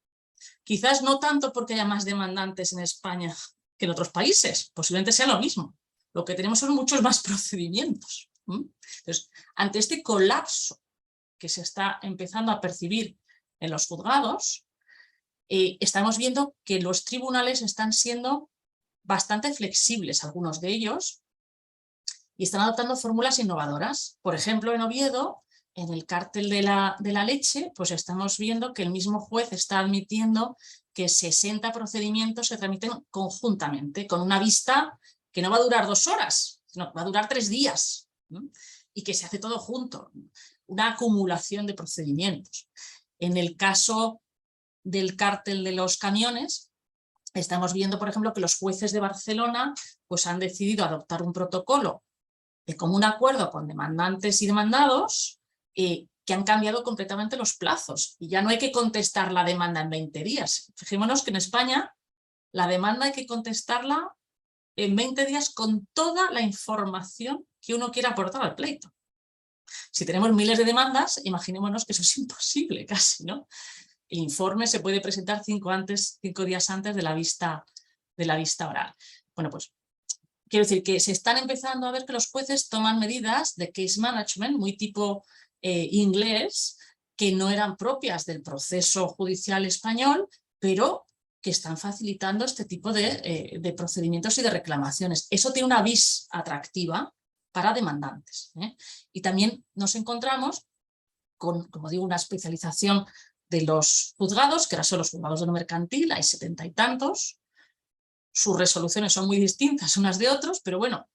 quizás no tanto porque haya más demandantes en España que en otros países, posiblemente sea lo mismo. Lo que tenemos son muchos más procedimientos. Entonces, ante este colapso que se está empezando a percibir en los juzgados, estamos viendo que los tribunales están siendo bastante flexibles, algunos de ellos, y están adoptando fórmulas innovadoras. Por ejemplo, en Oviedo, en el cártel de la leche, pues estamos viendo que el mismo juez está admitiendo que 60 procedimientos se tramiten conjuntamente, con una vista que no va a durar 2 horas, sino va a durar 3 días, ¿no? Y que se hace todo junto, una acumulación de procedimientos. En el caso del cártel de los camiones, estamos viendo, por ejemplo, que los jueces de Barcelona pues, han decidido adoptar un protocolo de común acuerdo con demandantes y demandados que han cambiado completamente los plazos. Y ya no hay que contestar la demanda en 20 días. Fijémonos que en España la demanda hay que contestarla en 20 días con toda la información que uno quiera aportar al pleito. Si tenemos miles de demandas, imaginémonos que eso es imposible casi, ¿no? El informe se puede presentar 5 días antes de la vista oral. Bueno, pues quiero decir que se están empezando a ver que los jueces toman medidas de case management muy tipo inglés, que no eran propias del proceso judicial español, pero que están facilitando este tipo de procedimientos y de reclamaciones. Eso tiene una vis atractiva para demandantes. Y también nos encontramos con, como digo, una especialización de los juzgados, que ahora son los juzgados de lo mercantil, hay 70 y tantos. Sus resoluciones son muy distintas unas de otros, pero bueno,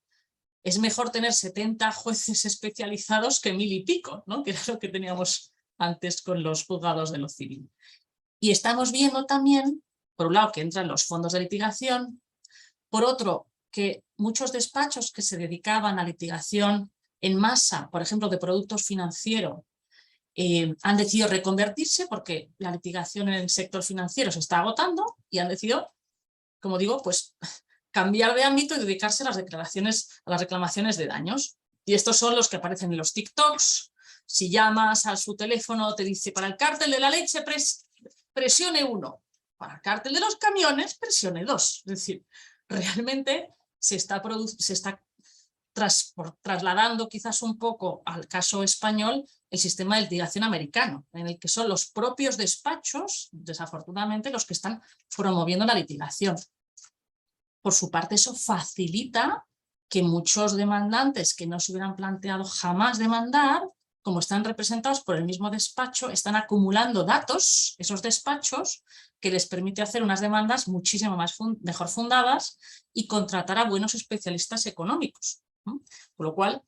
es mejor tener 70 jueces especializados que 1000 y pico, ¿no? Que era lo que teníamos antes con los juzgados de lo civil. Y estamos viendo también, por un lado, que entran los fondos de litigación, por otro, que muchos despachos que se dedicaban a litigación en masa, por ejemplo, de productos financieros, han decidido reconvertirse porque la litigación en el sector financiero se está agotando y han decidido, como digo, pues cambiar de ámbito y dedicarse a las reclamaciones de daños. Y estos son los que aparecen en los TikToks. Si llamas a su teléfono te dice para el cártel de la leche presione 1, para el cártel de los camiones presione 2. Es decir, realmente se está trasladando quizás un poco al caso español el sistema de litigación americano, en el que son los propios despachos, desafortunadamente, los que están promoviendo la litigación. Por su parte, eso facilita que muchos demandantes que no se hubieran planteado jamás demandar, como están representados por el mismo despacho, están acumulando datos, esos despachos, que les permite hacer unas demandas muchísimo mejor fundadas y contratar a buenos especialistas económicos. Por lo cual,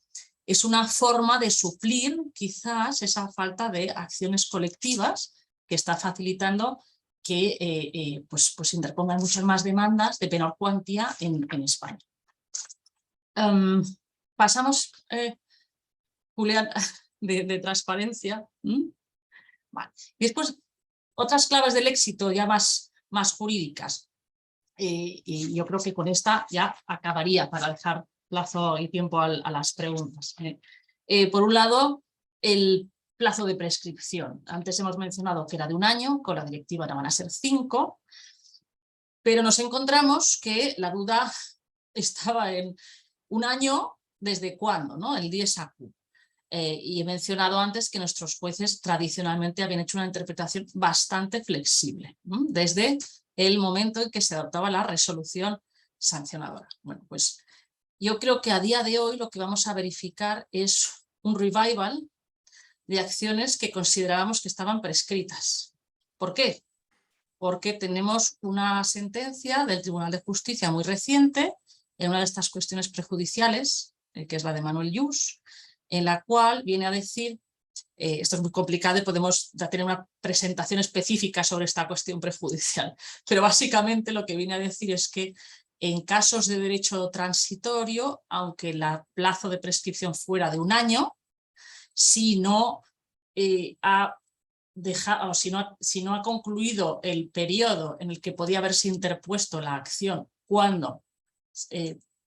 es una forma de suplir quizás esa falta de acciones colectivas que está facilitando que pues interpongan muchas más demandas de menor cuantía en España. Pasamos, Julián, de transparencia. Vale. Y después, otras claves del éxito ya más jurídicas. Y yo creo que con esta ya acabaría para dejar plazo y tiempo a las preguntas. Por un lado, el plazo de prescripción. Antes hemos mencionado que era de 1 año, con la directiva ahora van a ser 5, pero nos encontramos que la duda estaba en 1 año, ¿desde cuándo? ¿No? El dies acu. Y he mencionado antes que nuestros jueces tradicionalmente habían hecho una interpretación bastante flexible, ¿no? Desde el momento en que se adoptaba la resolución sancionadora. Bueno, pues yo creo que a día de hoy lo que vamos a verificar es un revival de acciones que considerábamos que estaban prescritas. ¿Por qué? Porque tenemos una sentencia del Tribunal de Justicia muy reciente en una de estas cuestiones prejudiciales, que es la de Manuel Lluch, en la cual viene a decir, esto es muy complicado y podemos ya tener una presentación específica sobre esta cuestión prejudicial, pero básicamente lo que viene a decir es que en casos de derecho transitorio, aunque el plazo de prescripción fuera de 1 año, si no ha concluido el periodo en el que podía haberse interpuesto la acción cuando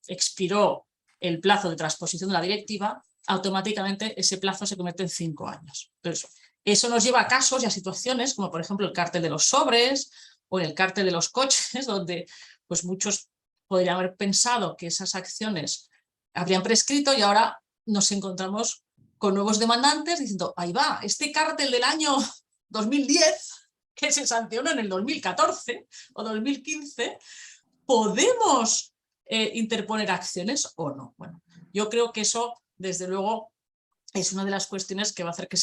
expiró el plazo de transposición de la directiva, automáticamente ese plazo se convierte en 5 años. Entonces, eso nos lleva a casos y a situaciones como por ejemplo el cártel de los sobres o el cártel de los coches, donde pues muchos podrían haber pensado que esas acciones habrían prescrito y ahora nos encontramos con nuevos demandantes diciendo, ahí va, este cártel del año 2010, que se sancionó en el 2014 o 2015, ¿podemos interponer acciones o no? Bueno, yo creo que eso, desde luego, es una de las cuestiones que va a hacer que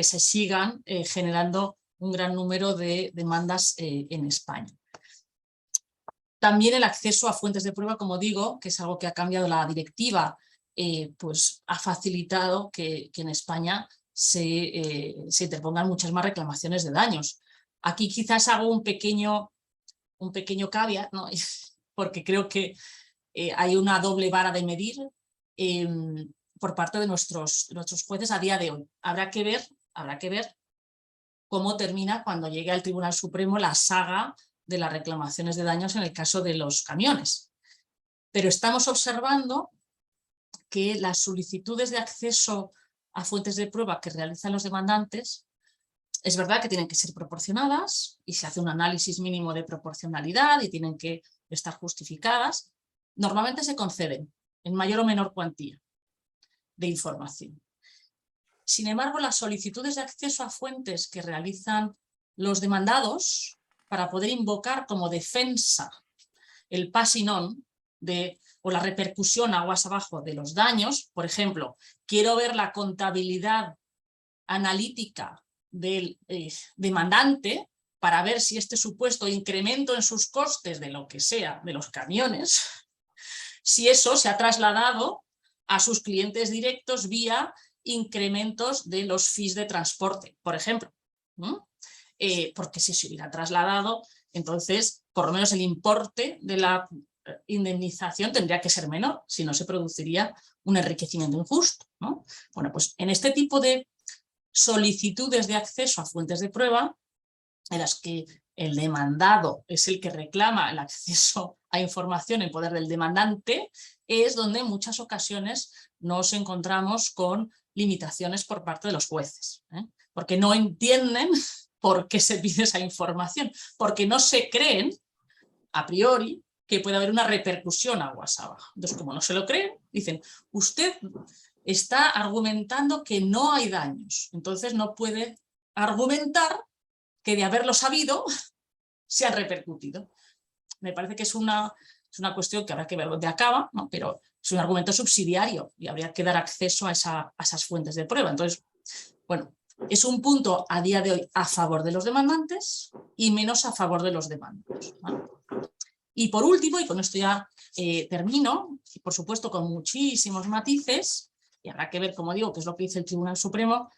se sigan generando un gran número de demandas en España. También el acceso a fuentes de prueba, como digo, que es algo que ha cambiado la directiva, pues ha facilitado que en España se interpongan muchas más reclamaciones de daños. Aquí quizás hago un pequeño un pequeño caveat, ¿no? Porque creo que hay una doble vara de medir por parte de nuestros jueces a día de hoy. Habrá que ver cómo termina cuando llegue al Tribunal Supremo la saga de las reclamaciones de daños en el caso de los camiones. Pero estamos observando que las solicitudes de acceso a fuentes de prueba que realizan los demandantes, es verdad que tienen que ser proporcionadas y se hace un análisis mínimo de proporcionalidad y tienen que estar justificadas. Normalmente se conceden en mayor o menor cuantía de información. Sin embargo, las solicitudes de acceso a fuentes que realizan los demandados para poder invocar como defensa el passing on o la repercusión aguas abajo de los daños, por ejemplo, quiero ver la contabilidad analítica del demandante para ver si este supuesto incremento en sus costes de lo que sea, de los camiones, si eso se ha trasladado a sus clientes directos vía incrementos de los fees de transporte, por ejemplo. Porque si se hubiera trasladado, entonces por lo menos el importe de la indemnización tendría que ser menor, si no se produciría un enriquecimiento injusto, ¿no? Bueno, pues en este tipo de solicitudes de acceso a fuentes de prueba, en las que el demandado es el que reclama el acceso a información en poder del demandante, es donde en muchas ocasiones nos encontramos con limitaciones por parte de los jueces, porque no entienden por qué se pide esa información, porque no se creen a priori que puede haber una repercusión aguas abajo. Entonces, como no se lo creen, dicen, usted está argumentando que no hay daños, entonces no puede argumentar que de haberlo sabido se ha repercutido. Me parece que es una cuestión que habrá que ver dónde acaba, ¿no? Pero es un argumento subsidiario y habría que dar acceso a esas fuentes de prueba. Entonces, bueno, es un punto a día de hoy a favor de los demandantes y menos a favor de los demandados, ¿no? Y por último, y con esto ya termino, y por supuesto con muchísimos matices, y habrá que ver, como digo, qué es lo que dice el Tribunal Supremo.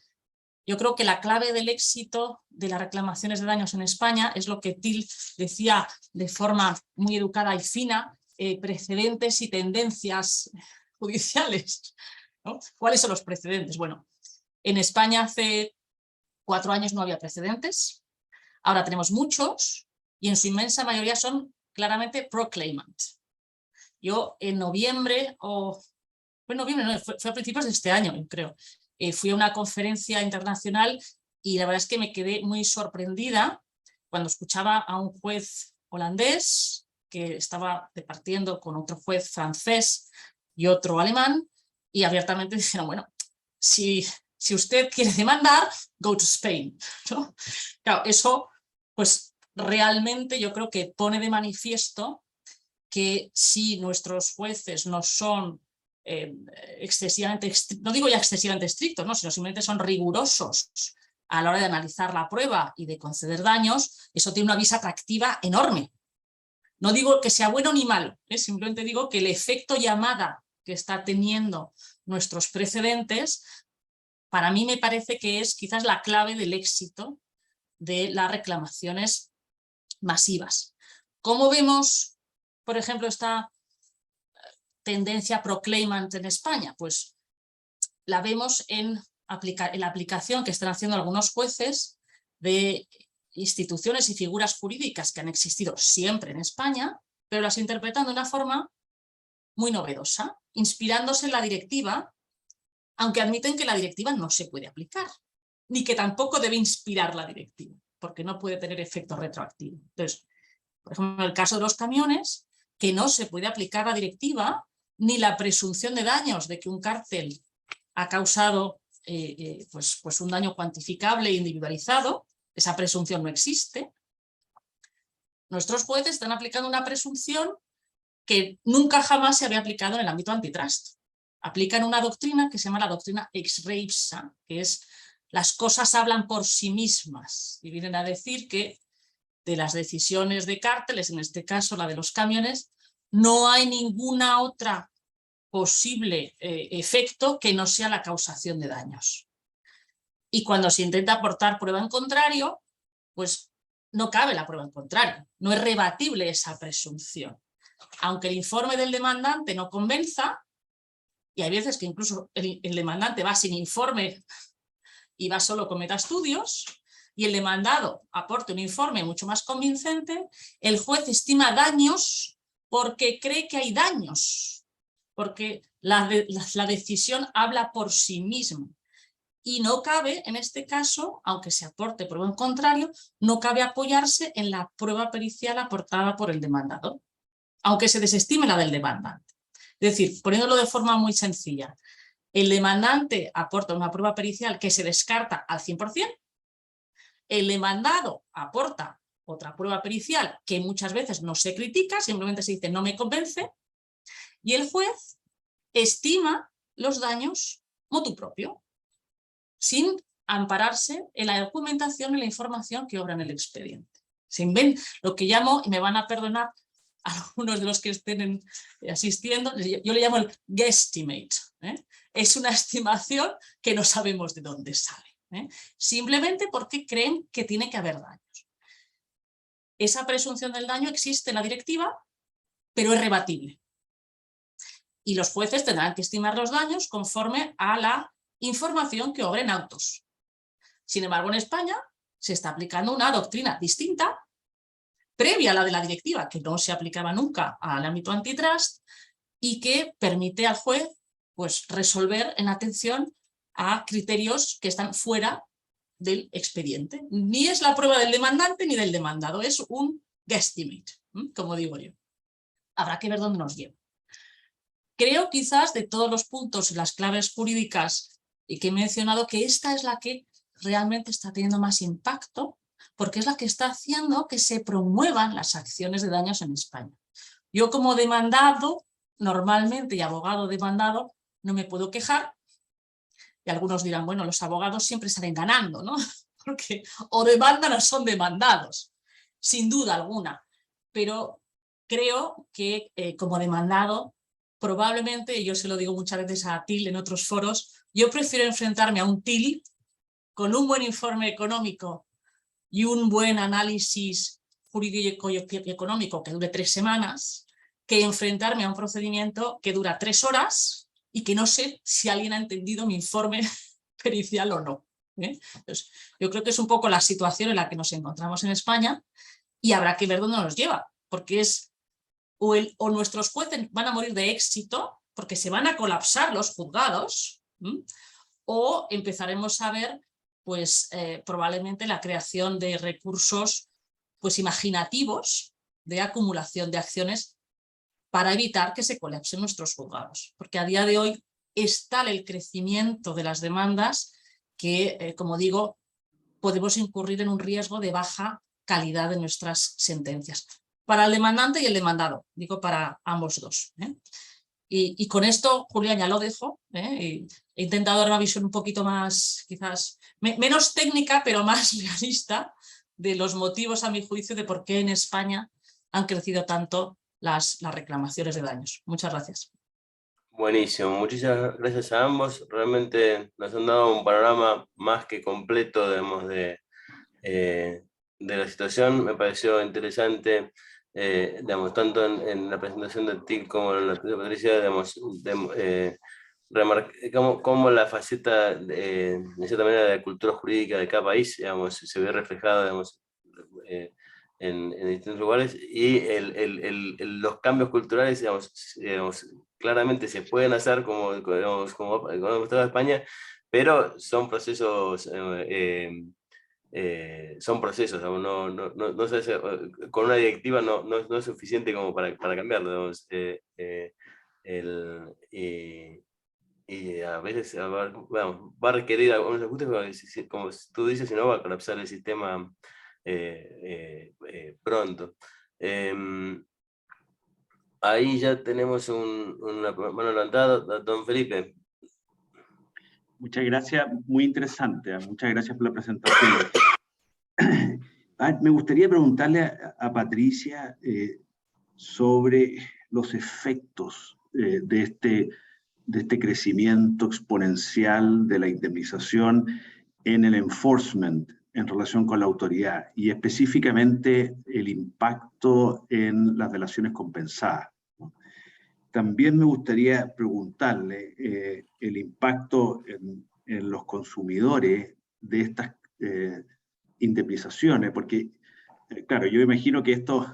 Yo creo que la clave del éxito de las reclamaciones de daños en España es lo que Till decía de forma muy educada y fina, precedentes y tendencias judiciales, ¿no? ¿Cuáles son los precedentes? Bueno, en España hace 4 años no había precedentes, ahora tenemos muchos y en su inmensa mayoría son claramente proclaimant. Yo en noviembre, fue a principios de este año, creo, fui a una conferencia internacional y la verdad es que me quedé muy sorprendida cuando escuchaba a un juez holandés que estaba departiendo con otro juez francés y otro alemán y abiertamente dijeron, bueno, si usted quiere demandar, go to Spain, ¿no? Claro, eso pues realmente yo creo que pone de manifiesto que si nuestros jueces no son excesivamente, no digo ya excesivamente estrictos, ¿no? Sino simplemente son rigurosos a la hora de analizar la prueba y de conceder daños, eso tiene una visa atractiva enorme. No digo que sea bueno ni malo, simplemente digo que el efecto llamada que está teniendo nuestros precedentes, para mí me parece que es quizás la clave del éxito de las reclamaciones masivas. ¿Cómo vemos, por ejemplo, esta tendencia proclaimant en España? Pues la vemos en la aplicación que están haciendo algunos jueces de instituciones y figuras jurídicas que han existido siempre en España, pero las interpretan de una forma muy novedosa, inspirándose en la directiva, aunque admiten que la directiva no se puede aplicar, ni que tampoco debe inspirar la directiva, porque no puede tener efecto retroactivo. Entonces, por ejemplo, en el caso de los camiones, que no se puede aplicar la directiva ni la presunción de daños de que un cártel ha causado pues un daño cuantificable e individualizado, esa presunción no existe. Nuestros jueces están aplicando una presunción que nunca jamás se había aplicado en el ámbito antitrust. Aplican una doctrina que se llama la doctrina ex re ipsa, que es las cosas hablan por sí mismas, y vienen a decir que de las decisiones de cárteles, en este caso la de los camiones, no hay ninguna otra posible efecto que no sea la causación de daños. Y cuando se intenta aportar prueba en contrario, pues no cabe la prueba en contrario, no es rebatible esa presunción. Aunque el informe del demandante no convenza, y hay veces que incluso el demandante va sin informe y va solo con metaestudios, y el demandado aporte un informe mucho más convincente, el juez estima daños porque cree que hay daños, porque la decisión habla por sí misma. Y no cabe, en este caso, aunque se aporte prueba en contrario, no cabe apoyarse en la prueba pericial aportada por el demandado, aunque se desestime la del demandante. Es decir, poniéndolo de forma muy sencilla, el demandante aporta una prueba pericial que se descarta al 100%, el demandado aporta otra prueba pericial que muchas veces no se critica, simplemente se dice no me convence, y el juez estima los daños motu propio, sin ampararse en la documentación y la información que obra en el expediente. Se inventa lo que llamo, y me van a perdonar algunos de los que estén asistiendo, yo le llamo el guesstimate. Es una estimación que no sabemos de dónde sale. Simplemente porque creen que tiene que haber daños. Esa presunción del daño existe en la directiva, pero es rebatible. Y los jueces tendrán que estimar los daños conforme a la información que obra en autos. Sin embargo, en España se está aplicando una doctrina distinta, previa a la de la directiva, que no se aplicaba nunca al ámbito antitrust, y que permite al juez pues, resolver en atención a criterios que están fuera del expediente. Ni es la prueba del demandante ni del demandado, es un guesstimate, como digo yo. Habrá que ver dónde nos lleva. Creo quizás de todos los puntos y las claves jurídicas que he mencionado que esta es la que realmente está teniendo más impacto, porque es la que está haciendo que se promuevan las acciones de daños en España. Yo como demandado, normalmente, y abogado demandado, no me puedo quejar, y algunos dirán, bueno, los abogados siempre salen ganando, ¿no? Porque o demandan o son demandados, sin duda alguna, pero creo que como demandado, probablemente, y yo se lo digo muchas veces a TIL en otros foros, yo prefiero enfrentarme a un TIL con un buen informe económico y un buen análisis jurídico y económico que dure 3 semanas, que enfrentarme a un procedimiento que dura 3 horas y que no sé si alguien ha entendido mi informe pericial o no. Entonces, yo creo que es un poco la situación en la que nos encontramos en España y habrá que ver dónde nos lleva, porque es o nuestros jueces van a morir de éxito porque se van a colapsar los juzgados, o empezaremos a ver pues, probablemente la creación de recursos pues, imaginativos de acumulación de acciones para evitar que se colapsen nuestros juzgados. Porque a día de hoy es tal el crecimiento de las demandas que, como digo, podemos incurrir en un riesgo de baja calidad de nuestras sentencias. Para el demandante y el demandado, digo para ambos dos. Y con esto, Julián, ya lo dejo. He intentado dar una visión un poquito más, quizás, menos técnica, pero más realista, de los motivos, a mi juicio, de por qué en España han crecido tanto las reclamaciones de daños. Muchas gracias. Buenísimo, muchísimas gracias a ambos. Realmente nos han dado un panorama más que completo, digamos, de la situación. Me pareció interesante, digamos, tanto en la presentación de TIC como en la de Patricia, digamos, cómo la faceta, de cierta manera, de la cultura jurídica de cada país, digamos, se ve reflejada, digamos, en distintos lugares, y los cambios culturales, digamos, claramente se pueden hacer como mostrado España, pero son procesos, no se hace, con una directiva no es suficiente como para cambiarlo, digamos, y a veces va a requerir algunos ajustes, como tú dices, si no va a colapsar el sistema pronto. Ahí ya tenemos una mano levantada, don Felipe. Muchas gracias, muy interesante, muchas gracias por la presentación. Me gustaría preguntarle a Patricia sobre los efectos de este crecimiento exponencial de la indemnización en el enforcement, en relación con la autoridad y específicamente el impacto en las delaciones compensadas. También me gustaría preguntarle el impacto en los consumidores de estas indemnizaciones, porque, claro, yo imagino que esto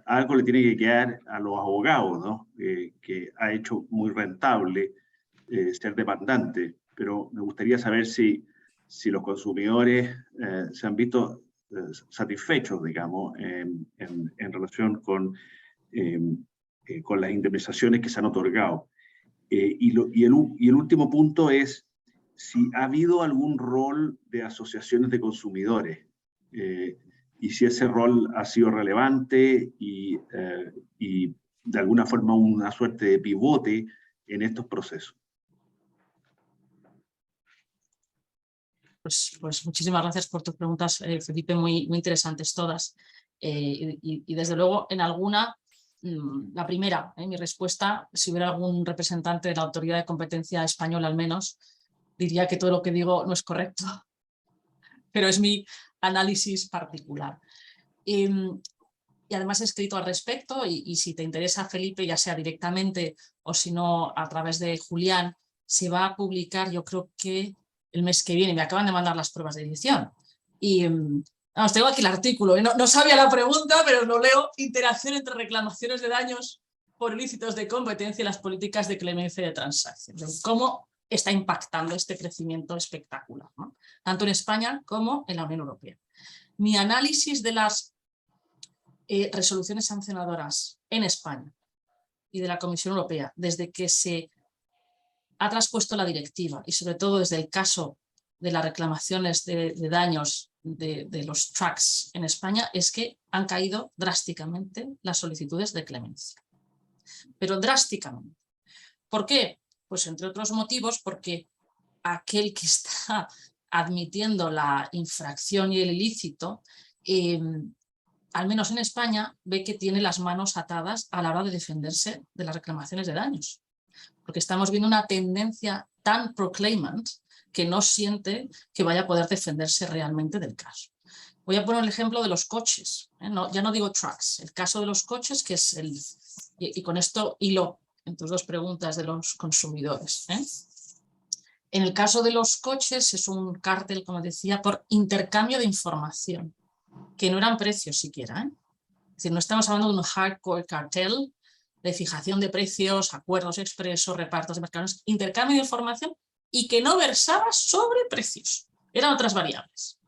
algo le tiene que quedar a los abogados, ¿no? Que ha hecho muy rentable ser demandante, pero me gustaría saber si los consumidores se han visto satisfechos, digamos, en relación con las indemnizaciones que se han otorgado. Y el último punto es si ha habido algún rol de asociaciones de consumidores y si ese rol ha sido relevante y de alguna forma una suerte de pivote en estos procesos. Pues muchísimas gracias por tus preguntas, Felipe, muy interesantes todas. Y desde luego en alguna, la primera, mi respuesta, si hubiera algún representante de la Autoridad de Competencia Española al menos, diría que todo lo que digo no es correcto, pero es mi análisis particular. Y además he escrito al respecto y si te interesa, Felipe, ya sea directamente o si no a través de Julián, se va a publicar, yo creo que el mes que viene. Me acaban de mandar las pruebas de edición. Y vamos, tengo aquí el artículo. No sabía la pregunta, pero lo leo. Interacción entre reclamaciones de daños por ilícitos de competencia y las políticas de clemencia de transacciones. ¿Cómo está impactando este crecimiento espectacular, ¿no? Tanto en España como en la Unión Europea? Mi análisis de las resoluciones sancionadoras en España y de la Comisión Europea desde que se ha traspuesto la directiva y sobre todo desde el caso de las reclamaciones de daños de los trucks en España es que han caído drásticamente las solicitudes de clemencia. Pero drásticamente. ¿Por qué? Pues entre otros motivos porque aquel que está admitiendo la infracción y el ilícito, al menos en España, ve que tiene las manos atadas a la hora de defenderse de las reclamaciones de daños. Porque estamos viendo una tendencia tan proclaimant que no siente que vaya a poder defenderse realmente del caso. Voy a poner el ejemplo de los coches, ya no digo trucks, el caso de los coches, que es el... Y con esto hilo en tus dos preguntas de los consumidores. En el caso de los coches es un cártel, como decía, por intercambio de información, que no eran precios siquiera. Es decir, no estamos hablando de un hardcore cartel de fijación de precios, acuerdos expresos, repartos de mercados, intercambio de información y que no versaba sobre precios. Eran otras variables.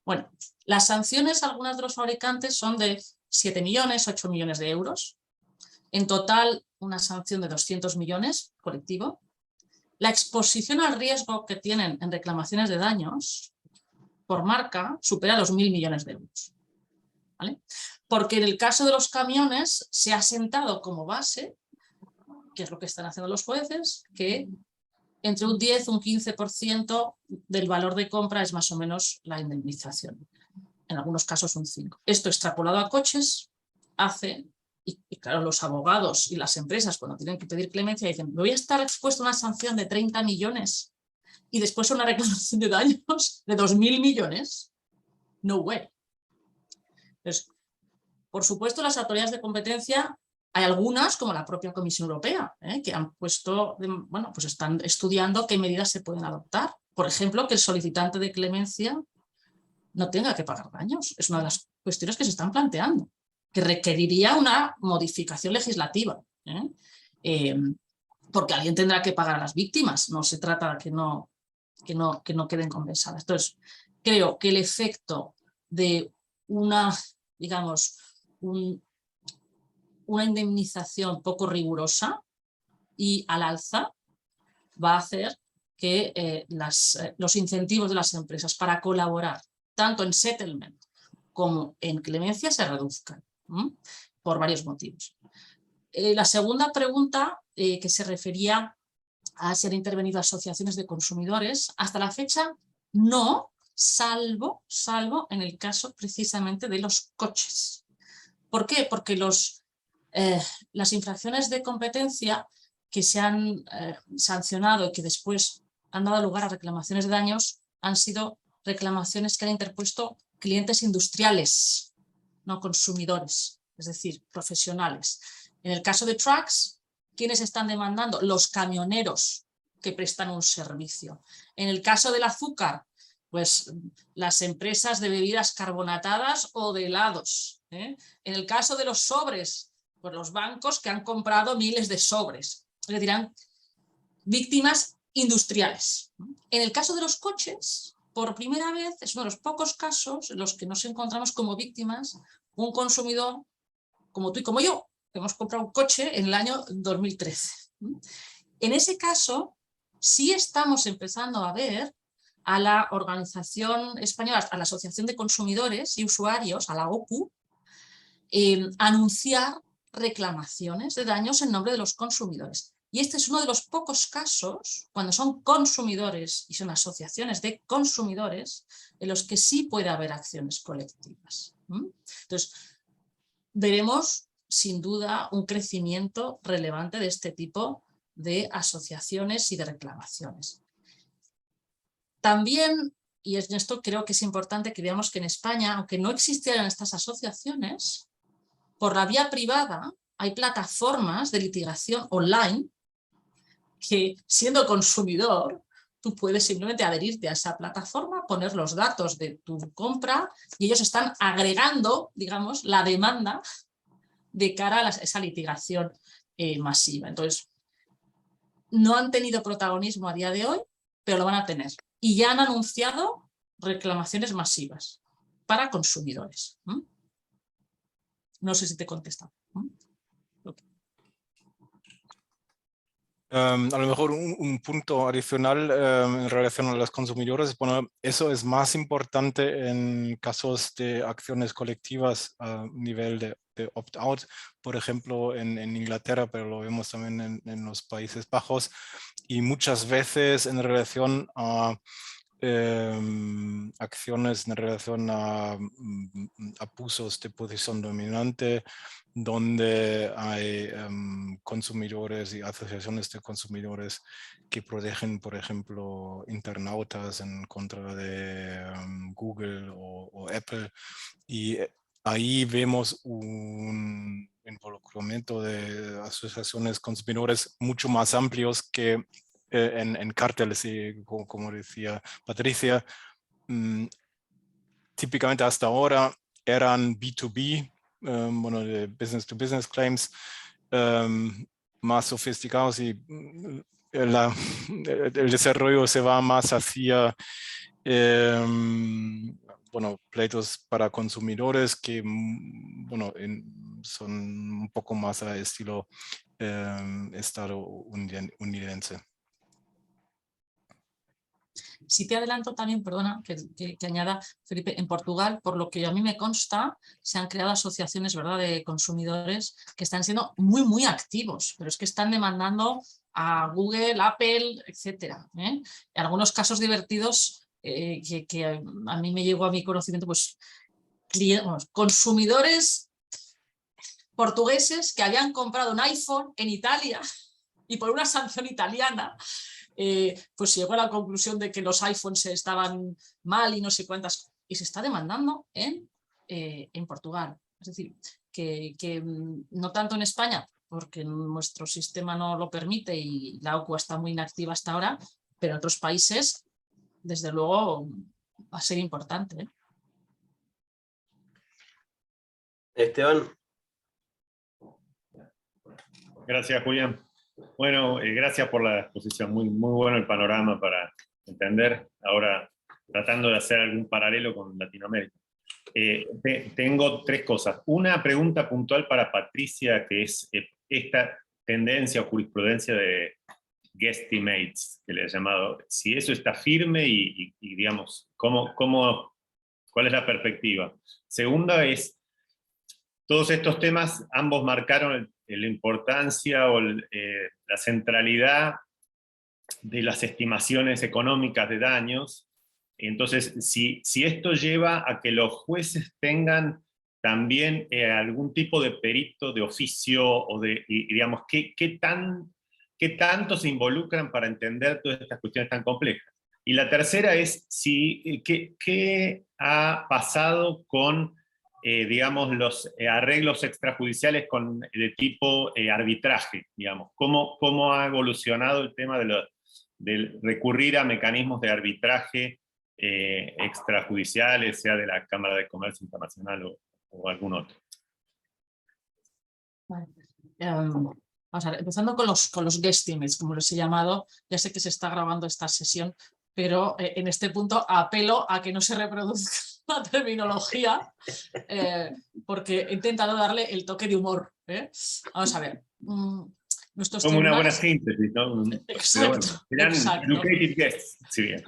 Bueno, las sanciones, algunas de los fabricantes son de 7 millones, 8 millones de euros. En total, una sanción de 200 millones colectivo. La exposición al riesgo que tienen en reclamaciones de daños por marca supera los 1.000 millones de euros. ¿Vale? Porque en el caso de los camiones se ha sentado como base, que es lo que están haciendo los jueces, que entre un 10 y un 15% del valor de compra es más o menos la indemnización. En algunos casos un 5%. Esto extrapolado a coches hace, y claro, los abogados y las empresas cuando tienen que pedir clemencia dicen, me voy a estar expuesto a una sanción de 30 millones y después una reclamación de daños de 2.000 millones. No way. Entonces, por supuesto, las autoridades de competencia, hay algunas, como la propia Comisión Europea, que han puesto, bueno, pues están estudiando qué medidas se pueden adoptar. Por ejemplo, que el solicitante de clemencia no tenga que pagar daños. Es una de las cuestiones que se están planteando, que requeriría una modificación legislativa, porque alguien tendrá que pagar a las víctimas. No se trata de que no queden compensadas. Entonces, creo que el efecto de una, digamos, una indemnización poco rigurosa y al alza va a hacer que los incentivos de las empresas para colaborar tanto en settlement como en clemencia se reduzcan, por varios motivos. La segunda pregunta, que se refería a si han intervenido asociaciones de consumidores, hasta la fecha no, salvo en el caso precisamente de los coches. ¿Por qué? Porque las infracciones de competencia que se han sancionado y que después han dado lugar a reclamaciones de daños han sido reclamaciones que han interpuesto clientes industriales, no consumidores, es decir, profesionales. En el caso de trucks, ¿quiénes están demandando? Los camioneros que prestan un servicio. En el caso del azúcar, pues las empresas de bebidas carbonatadas o de helados. En el caso de los sobres, pues los bancos que han comprado miles de sobres. Es decir, víctimas industriales. En el caso de los coches, por primera vez, es uno de los pocos casos en los que nos encontramos como víctimas un consumidor como tú y como yo, que hemos comprado un coche en el año 2013. En ese caso, sí estamos empezando a ver a la Organización Española, a la Asociación de Consumidores y Usuarios, a la OCU, anunciar reclamaciones de daños en nombre de los consumidores. Y este es uno de los pocos casos, cuando son consumidores y son asociaciones de consumidores, en los que sí puede haber acciones colectivas. Entonces, veremos sin duda un crecimiento relevante de este tipo de asociaciones y de reclamaciones. También, y en esto creo que es importante que veamos que en España, aunque no existieran estas asociaciones, por la vía privada hay plataformas de litigación online que, siendo consumidor, tú puedes simplemente adherirte a esa plataforma, poner los datos de tu compra y ellos están agregando, digamos, la demanda de cara a esa litigación masiva. Entonces, no han tenido protagonismo a día de hoy, pero lo van a tener. Y ya han anunciado reclamaciones masivas para consumidores. No sé si te he contestado. Okay. A lo mejor un punto adicional en relación a los consumidores, bueno, eso es más importante en casos de acciones colectivas a nivel de opt-out, por ejemplo en Inglaterra, pero lo vemos también en los Países Bajos, y muchas veces en relación a acciones en relación a abusos de posición dominante, donde hay consumidores y asociaciones de consumidores que protegen, por ejemplo, internautas en contra de Google o Apple, y ahí vemos un involucramiento de asociaciones consumidores mucho más amplios que en cárteles, y como decía Patricia, típicamente hasta ahora eran B2B, bueno, de business to business claims, más sofisticados, y el desarrollo se va más hacia bueno, pleitos para consumidores que bueno, son un poco más a estilo estadounidense. Si te adelanto también, perdona, que añada, Felipe, en Portugal, por lo que a mí me consta, se han creado asociaciones, ¿verdad?, de consumidores que están siendo muy, muy activos, pero es que están demandando a Google, Apple, etcétera. En algunos casos divertidos que a mí me llegó a mi conocimiento, pues consumidores portugueses que habían comprado un iPhone en Italia y por una sanción italiana pues llegó a la conclusión de que los iPhones estaban mal y no sé cuántas, y se está demandando en Portugal. Es decir, que no tanto en España, porque nuestro sistema no lo permite y la OCU está muy inactiva hasta ahora, pero en otros países, desde luego, va a ser importante. Esteban. Gracias, Julián. Bueno, gracias por la exposición, muy bueno el panorama para entender, ahora tratando de hacer algún paralelo con Latinoamérica. Tengo tres cosas. Una pregunta puntual para Patricia, que es esta tendencia o jurisprudencia de guesstimates, que le he llamado, si eso está firme y digamos, ¿cuál es la perspectiva? Segunda es, todos estos temas, ambos marcaron la importancia o la centralidad de las estimaciones económicas de daños. Entonces, si esto lleva a que los jueces tengan también algún tipo de perito de oficio, o digamos, ¿qué tanto se involucran para entender todas estas cuestiones tan complejas? Y la tercera es qué ha pasado con, digamos, los arreglos extrajudiciales de tipo arbitraje, digamos. ¿Cómo ha evolucionado el tema de recurrir a mecanismos de arbitraje extrajudiciales, sea de la Cámara de Comercio Internacional o algún otro? Vale. Vamos a ver, empezando con los guesstimates, como les he llamado. Ya sé que se está grabando esta sesión, pero en este punto apelo a que no se reproduzca la terminología, porque he intentado darle el toque de humor. Vamos a ver. Nuestros Como una buena tribunales... síntesis, ¿no? Exacto, Serán exacto. educated guests, si bien.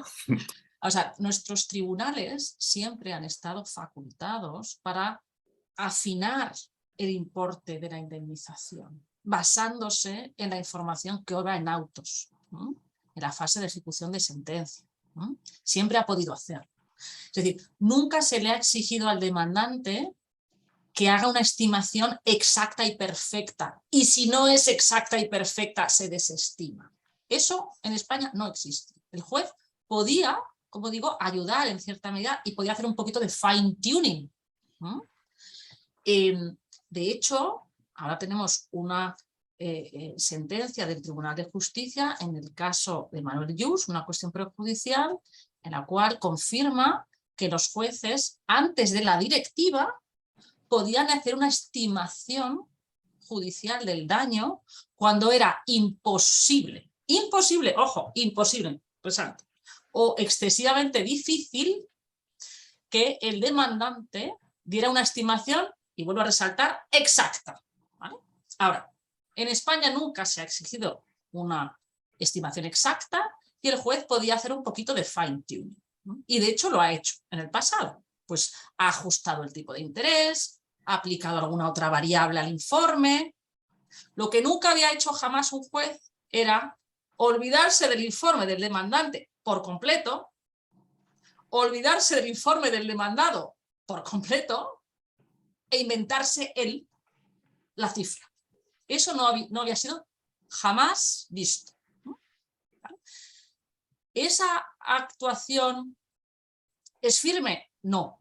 O sea, nuestros tribunales siempre han estado facultados para afinar el importe de la indemnización, basándose en la información que obra en autos, en la fase de ejecución de sentencia. Siempre ha podido hacerlo. Es decir, nunca se le ha exigido al demandante que haga una estimación exacta y perfecta, y si no es exacta y perfecta, se desestima. Eso en España no existe. El juez podía, como digo, ayudar en cierta medida y podía hacer un poquito de fine-tuning. De hecho, ahora tenemos una sentencia del Tribunal de Justicia en el caso de Manuel Lluch, una cuestión prejudicial, en la cual confirma que los jueces, antes de la directiva, podían hacer una estimación judicial del daño cuando era imposible, ojo, imposible, o excesivamente difícil que el demandante diera una estimación, y vuelvo a resaltar, exacta. ¿Vale? Ahora, en España nunca se ha exigido una estimación exacta y el juez podía hacer un poquito de fine-tuning. Y de hecho lo ha hecho en el pasado. Pues ha ajustado el tipo de interés, ha aplicado alguna otra variable al informe. Lo que nunca había hecho jamás un juez era olvidarse del informe del demandante por completo, olvidarse del informe del demandado por completo e inventarse él la cifra. Eso no había sido jamás visto. ¿Esa actuación es firme? No.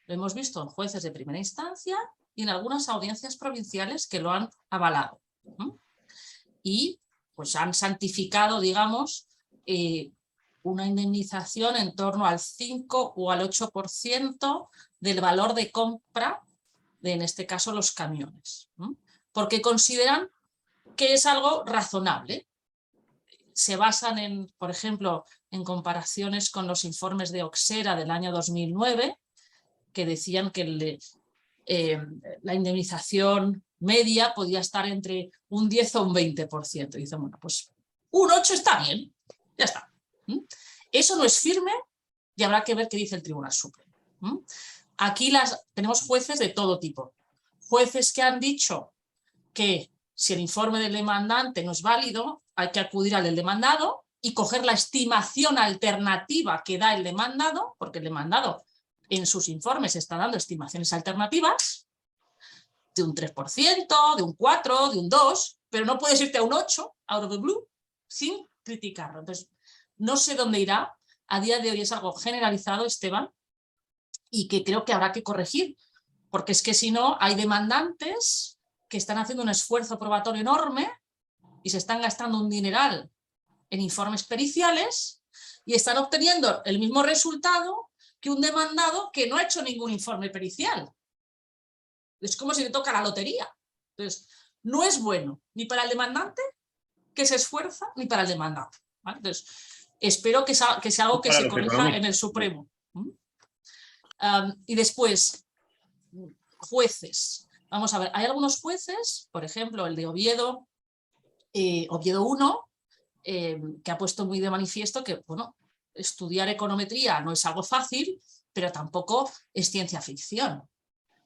Lo hemos visto en jueces de primera instancia y en algunas audiencias provinciales que lo han avalado. Y pues han santificado, digamos, una indemnización en torno al 5 o al 8% del valor de compra de, en este caso, los camiones. Porque consideran que es algo razonable. Se basan en, por ejemplo, en comparaciones con los informes de Oxera del año 2009, que decían que la indemnización media podía estar entre un 10 o un 20%. Y dicen, bueno, pues un 8 está bien, ya está. Eso no es firme y habrá que ver qué dice el Tribunal Supremo. Aquí tenemos jueces de todo tipo. Jueces que han dicho que si el informe del demandante no es válido, hay que acudir al del demandado y coger la estimación alternativa que da el demandado, porque el demandado en sus informes está dando estimaciones alternativas de un 3%, de un 4%, de un 2%, pero no puedes irte a un 8%, out of the blue, sin criticarlo. Entonces, no sé dónde irá. A día de hoy es algo generalizado, Esteban, y que creo que habrá que corregir, porque es que si no, hay demandantes que están haciendo un esfuerzo probatorio enorme y se están gastando un dineral en informes periciales y están obteniendo el mismo resultado que un demandado que no ha hecho ningún informe pericial. Es como si le toca la lotería. Entonces, no es bueno ni para el demandante que se esfuerza ni para el demandado. ¿Vale? Entonces, espero que sea algo que se corrija en el Supremo. Y después, jueces. Vamos a ver, hay algunos jueces, por ejemplo, el de Oviedo, Oviedo 1, que ha puesto muy de manifiesto que, bueno, estudiar econometría no es algo fácil, pero tampoco es ciencia ficción.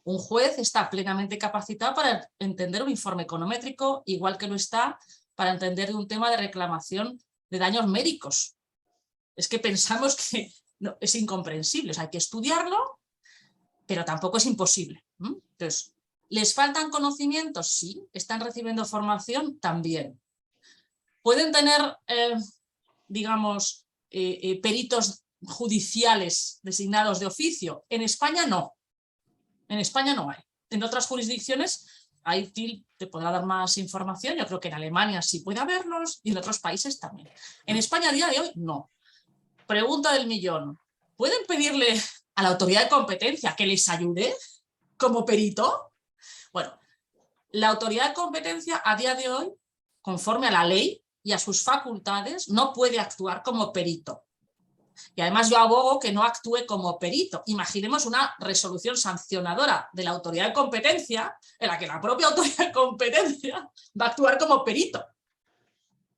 Un juez está plenamente capacitado para entender un informe econométrico, igual que lo está para entender un tema de reclamación de daños médicos. Es que pensamos que no, es incomprensible, o sea, hay que estudiarlo, pero tampoco es imposible. Entonces, ¿les faltan conocimientos? Sí. ¿Están recibiendo formación? También. ¿Pueden tener, digamos, peritos judiciales designados de oficio. En España no. En España no hay. En otras jurisdicciones ahí te podrá dar más información. Yo creo que en Alemania sí puede haberlos y en otros países también. En España a día de hoy no. Pregunta del millón. ¿Pueden pedirle a la autoridad de competencia que les ayude como perito? Bueno, la autoridad de competencia a día de hoy, conforme a la ley y a sus facultades, no puede actuar como perito. Y además yo abogo que no actúe como perito. Imaginemos una resolución sancionadora de la autoridad de competencia en la que la propia autoridad de competencia va a actuar como perito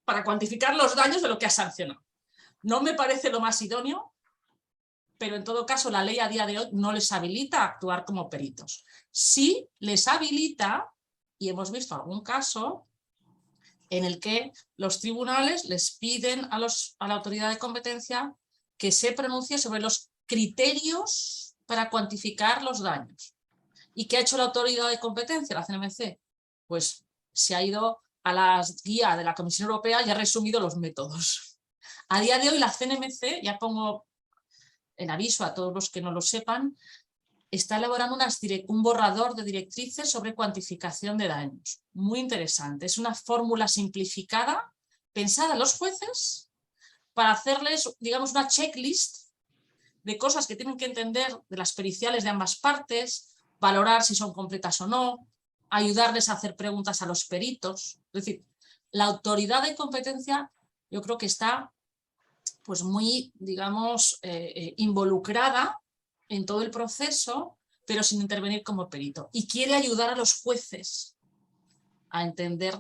para cuantificar los daños de lo que ha sancionado. No me parece lo más idóneo, pero en todo caso la ley a día de hoy no les habilita a actuar como peritos. Sí les habilita, y hemos visto algún caso en el que los tribunales les piden a la autoridad de competencia que se pronuncie sobre los criterios para cuantificar los daños. ¿Y qué ha hecho la autoridad de competencia, la CNMC? Pues se ha ido a la guía de la Comisión Europea y ha resumido los métodos. A día de hoy la CNMC, ya pongo en aviso a todos los que no lo sepan, está elaborando un borrador de directrices sobre cuantificación de daños. Muy interesante. Es una fórmula simplificada pensada a los jueces para hacerles, digamos, una checklist de cosas que tienen que entender de las periciales de ambas partes, valorar si son completas o no, ayudarles a hacer preguntas a los peritos. Es decir, la autoridad de competencia yo creo que está pues muy, digamos, involucrada en todo el proceso, pero sin intervenir como perito. Y quiere ayudar a los jueces a entender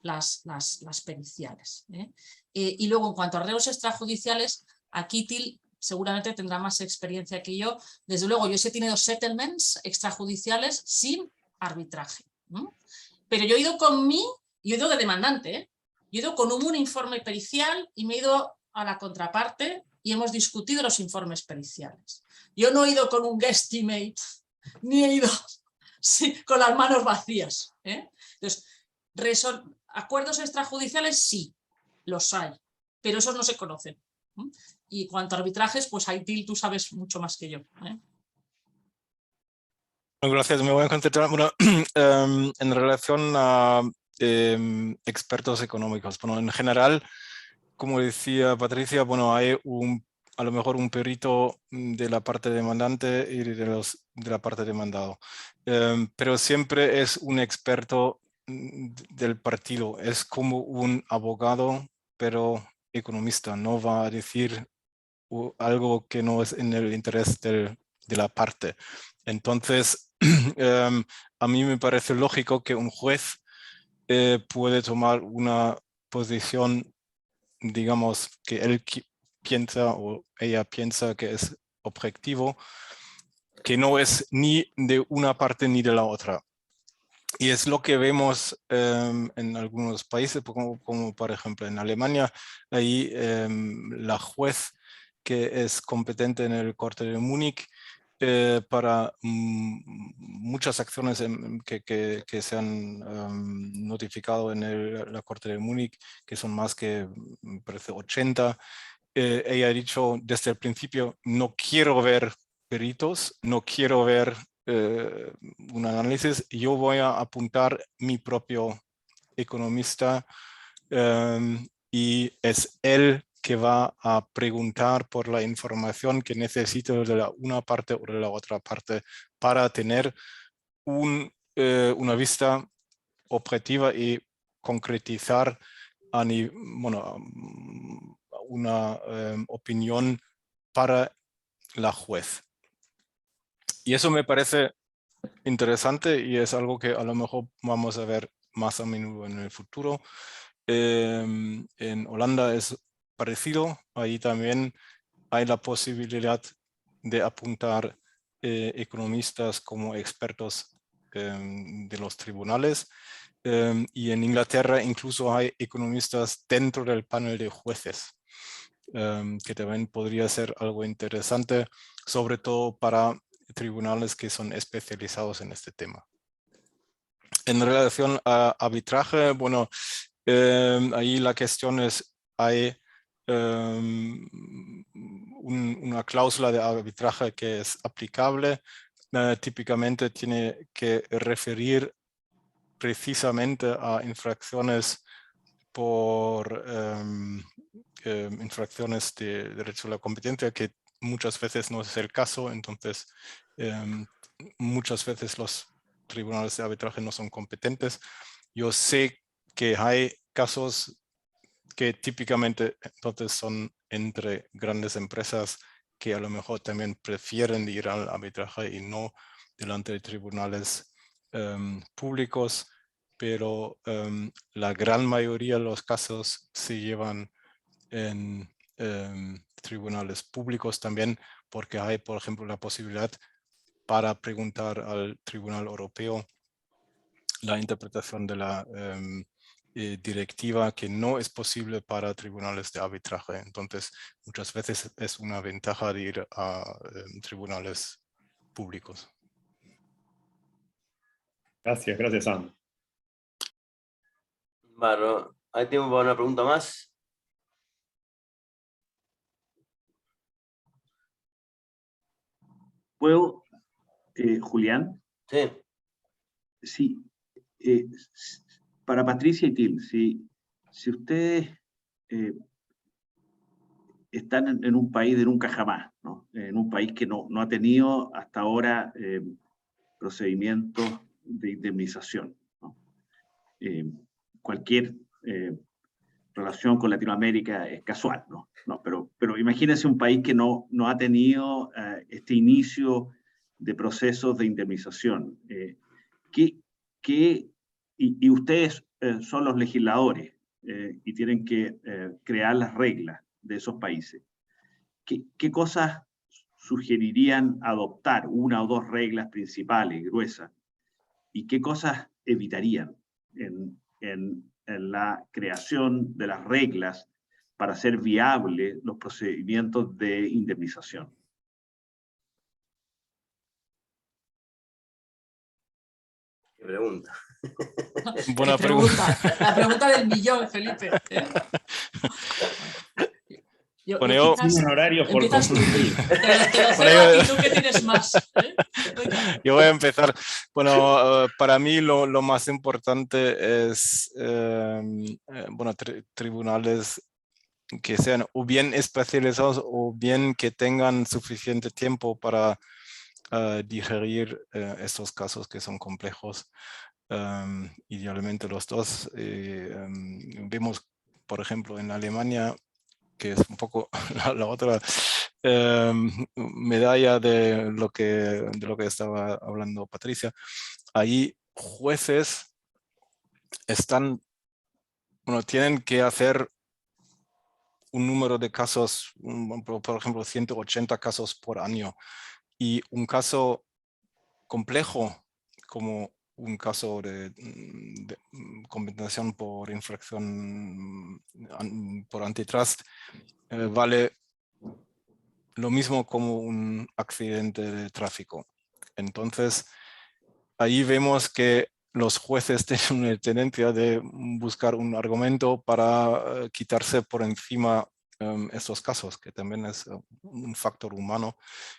las periciales. Y luego, en cuanto a arreglos extrajudiciales, aquí TIL seguramente tendrá más experiencia que yo. Desde luego, yo sí he tenido settlements extrajudiciales sin arbitraje. Pero yo he ido yo he ido de demandante, yo he ido con un informe pericial y me he ido a la contraparte y hemos discutido los informes periciales. Yo no he ido con un guesstimate, ni he ido con las manos vacías. Entonces, acuerdos extrajudiciales sí, los hay, pero esos no se conocen. Y cuanto a arbitrajes, pues ahí tú sabes mucho más que yo. Gracias, me voy a concentrar en relación a expertos económicos. Bueno, en general, como decía Patricia, bueno, hay a lo mejor un perito de la parte demandante y de la parte demandado, pero siempre es un experto del partido, es como un abogado, pero economista, no va a decir algo que no es en el interés de la parte. Entonces, a mí me parece lógico que un juez puede tomar una posición, digamos, que él piensa o ella piensa que es objetivo, que no es ni de una parte ni de la otra. Y es lo que vemos en algunos países, como por ejemplo en Alemania, ahí la juez que es competente en el Corte de Múnich para muchas acciones que se han notificado en la Corte de Múnich, que son más que, me parece, 80. Ella ha dicho desde el principio, no quiero ver peritos, no quiero ver un análisis, yo voy a apuntar mi propio economista y es él que va a preguntar por la información que necesito de la una parte o de la otra parte para tener una vista objetiva y concretizar una opinión para la juez. Y eso me parece interesante y es algo que a lo mejor vamos a ver más a menudo en el futuro. En Holanda es parecido, ahí también hay la posibilidad de apuntar economistas como expertos de los tribunales y en Inglaterra incluso hay economistas dentro del panel de jueces, que también podría ser algo interesante, sobre todo para tribunales que son especializados en este tema. En relación a arbitraje, bueno, ahí la cuestión es, hay una cláusula de arbitraje que es aplicable típicamente tiene que referir precisamente a infracciones por infracciones de derecho a la competencia, que muchas veces no es el caso. Entonces muchas veces los tribunales de arbitraje no son competentes. Yo sé que hay casos que típicamente entonces son entre grandes empresas que a lo mejor también prefieren ir al arbitraje y no delante de tribunales públicos, pero la gran mayoría de los casos se llevan en tribunales públicos también, porque hay, por ejemplo, la posibilidad para preguntar al Tribunal Europeo la interpretación de la directiva, que no es posible para tribunales de arbitraje. Entonces, muchas veces es una ventaja de ir a tribunales públicos. Gracias, gracias, Sam. Barro, ¿hay tiempo para una pregunta más? ¿Puedo, Julián? Sí. Sí. Para Patricia y Til, si ustedes están en un país de nunca jamás, ¿no? En un país que no ha tenido hasta ahora procedimientos de indemnización, ¿no? Cualquier relación con Latinoamérica es casual, ¿no? Pero imagínense un país que no ha tenido este inicio de procesos de indemnización. Y ustedes son los legisladores y tienen que crear las reglas de esos países. ¿Qué cosas sugerirían adoptar, una o dos reglas principales, gruesas? ¿Y qué cosas evitarían en la creación de las reglas para hacer viables los procedimientos de indemnización? ¿Qué pregunta? Buena pregunta. La pregunta del millón, Felipe. Bueno, un horario por empiezas tú, cumplir. te lo cedo a ti, tú que tienes más. Yo voy a empezar. Bueno, para mí lo más importante es tribunales que sean o bien especializados o bien que tengan suficiente tiempo para digerir estos casos que son complejos. Idealmente los dos. Vemos, por ejemplo, en Alemania, que es un poco la otra medalla de lo que estaba hablando Patricia. Ahí jueces tienen que hacer un número de casos, por ejemplo, 180 casos por año. Y un caso complejo, como un caso de compensación por infracción por antitrust, vale lo mismo como un accidente de tráfico. Entonces, ahí vemos que los jueces tienen una tendencia de buscar un argumento para quitarse por encima estos casos, que también es un factor humano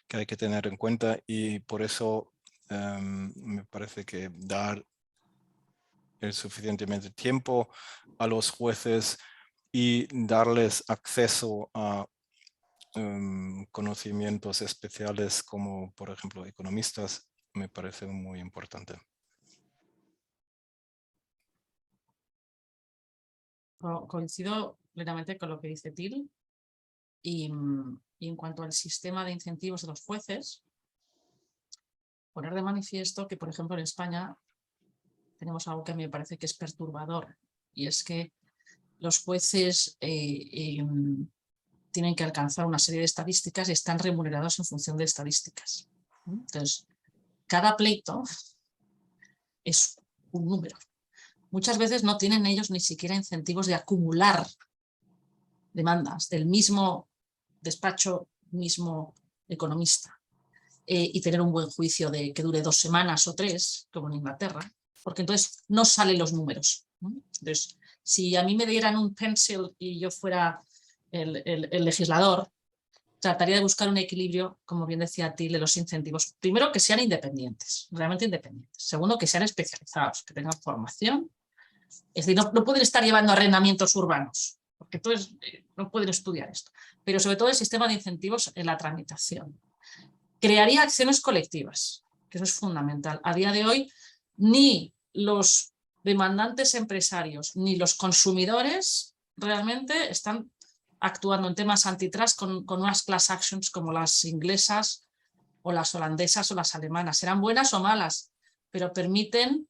que hay que tener en cuenta, y por eso me parece que dar el suficientemente tiempo a los jueces y darles acceso a conocimientos especiales como, por ejemplo, economistas, me parece muy importante. Coincido plenamente con lo que dice Til. Y en cuanto al sistema de incentivos de los jueces, poner de manifiesto que, por ejemplo, en España tenemos algo que a mí me parece que es perturbador, y es que los jueces tienen que alcanzar una serie de estadísticas y están remunerados en función de estadísticas. Entonces, cada pleito es un número. Muchas veces no tienen ellos ni siquiera incentivos de acumular demandas del mismo despacho, mismo economista, y tener un buen juicio de que dure 2 semanas o 3, como en Inglaterra, porque entonces no salen los números. Entonces, si a mí me dieran un pencil y yo fuera el legislador trataría de buscar un equilibrio, como bien decía Till, de los incentivos. Primero, que sean independientes, realmente independientes. Segundo, que sean especializados, que tengan formación. Es decir, no pueden estar llevando arrendamientos urbanos, porque entonces no pueden estudiar esto. Pero sobre todo el sistema de incentivos en la tramitación. Crearía acciones colectivas, que eso es fundamental. A día de hoy, ni los demandantes empresarios ni los consumidores realmente están actuando en temas antitrust con unas class actions como las inglesas o las holandesas o las alemanas. Serán buenas o malas, pero permiten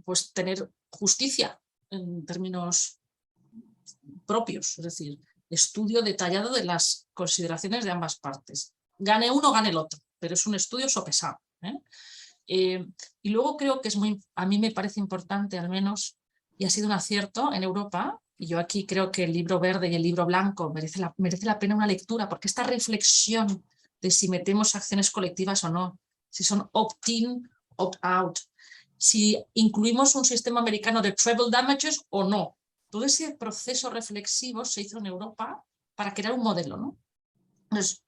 pues, tener justicia en términos propios, es decir, estudio detallado de las consideraciones de ambas partes. Gane uno, gane el otro, pero es un estudio sopesado. Y luego creo que a mí me parece importante al menos, y ha sido un acierto en Europa, y yo aquí creo que el libro verde y el libro blanco merece la pena una lectura, porque esta reflexión de si metemos acciones colectivas o no, si son opt-in, opt-out, si incluimos un sistema americano de treble damages o no. Todo ese proceso reflexivo se hizo en Europa para crear un modelo, ¿no? Entonces,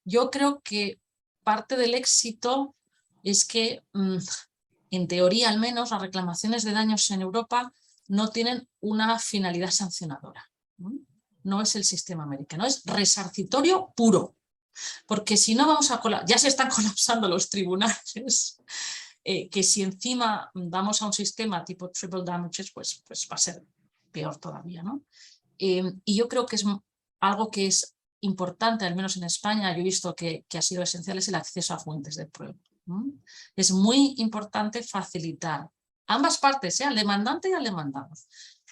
yo creo que parte del éxito es que, en teoría al menos, las reclamaciones de daños en Europa no tienen una finalidad sancionadora. No es el sistema americano, es resarcitorio puro. Porque si no vamos a ya se están colapsando los tribunales, que si encima vamos a un sistema tipo triple damages, pues va a ser peor todavía, ¿no? Y yo creo que es algo que es importante, al menos en España, yo he visto que ha sido esencial, es el acceso a fuentes de prueba. Es muy importante facilitar ambas partes, al demandante y al demandado,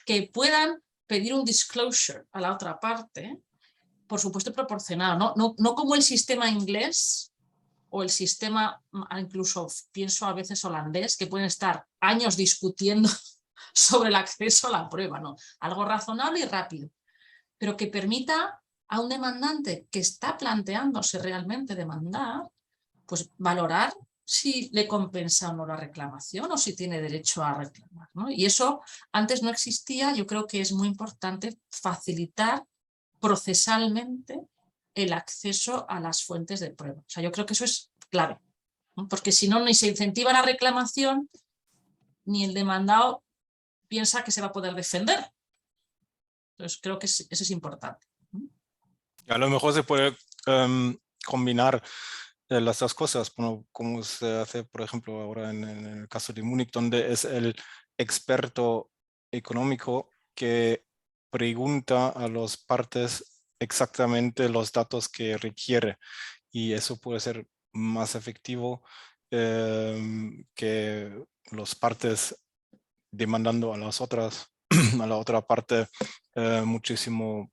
que puedan pedir un disclosure a la otra parte, por supuesto proporcionado, no como el sistema inglés o el sistema, incluso pienso a veces holandés, que pueden estar años discutiendo sobre el acceso a la prueba, ¿no? Algo razonable y rápido, pero que permita a un demandante que está planteándose realmente demandar, pues valorar si le compensa o no la reclamación o si tiene derecho a reclamar, ¿no? Y eso antes no existía. Yo creo que es muy importante facilitar procesalmente el acceso a las fuentes de prueba. O sea, yo creo que eso es clave, ¿no? Porque si no, ni se incentiva la reclamación, ni el demandado piensa que se va a poder defender. Entonces creo que eso es importante. A lo mejor se puede combinar las dos cosas, bueno, como se hace, por ejemplo, ahora en el caso de Múnich, donde es el experto económico que pregunta a las partes exactamente los datos que requiere, y eso puede ser más efectivo que las partes demandando a las otras, a la otra parte, muchísimos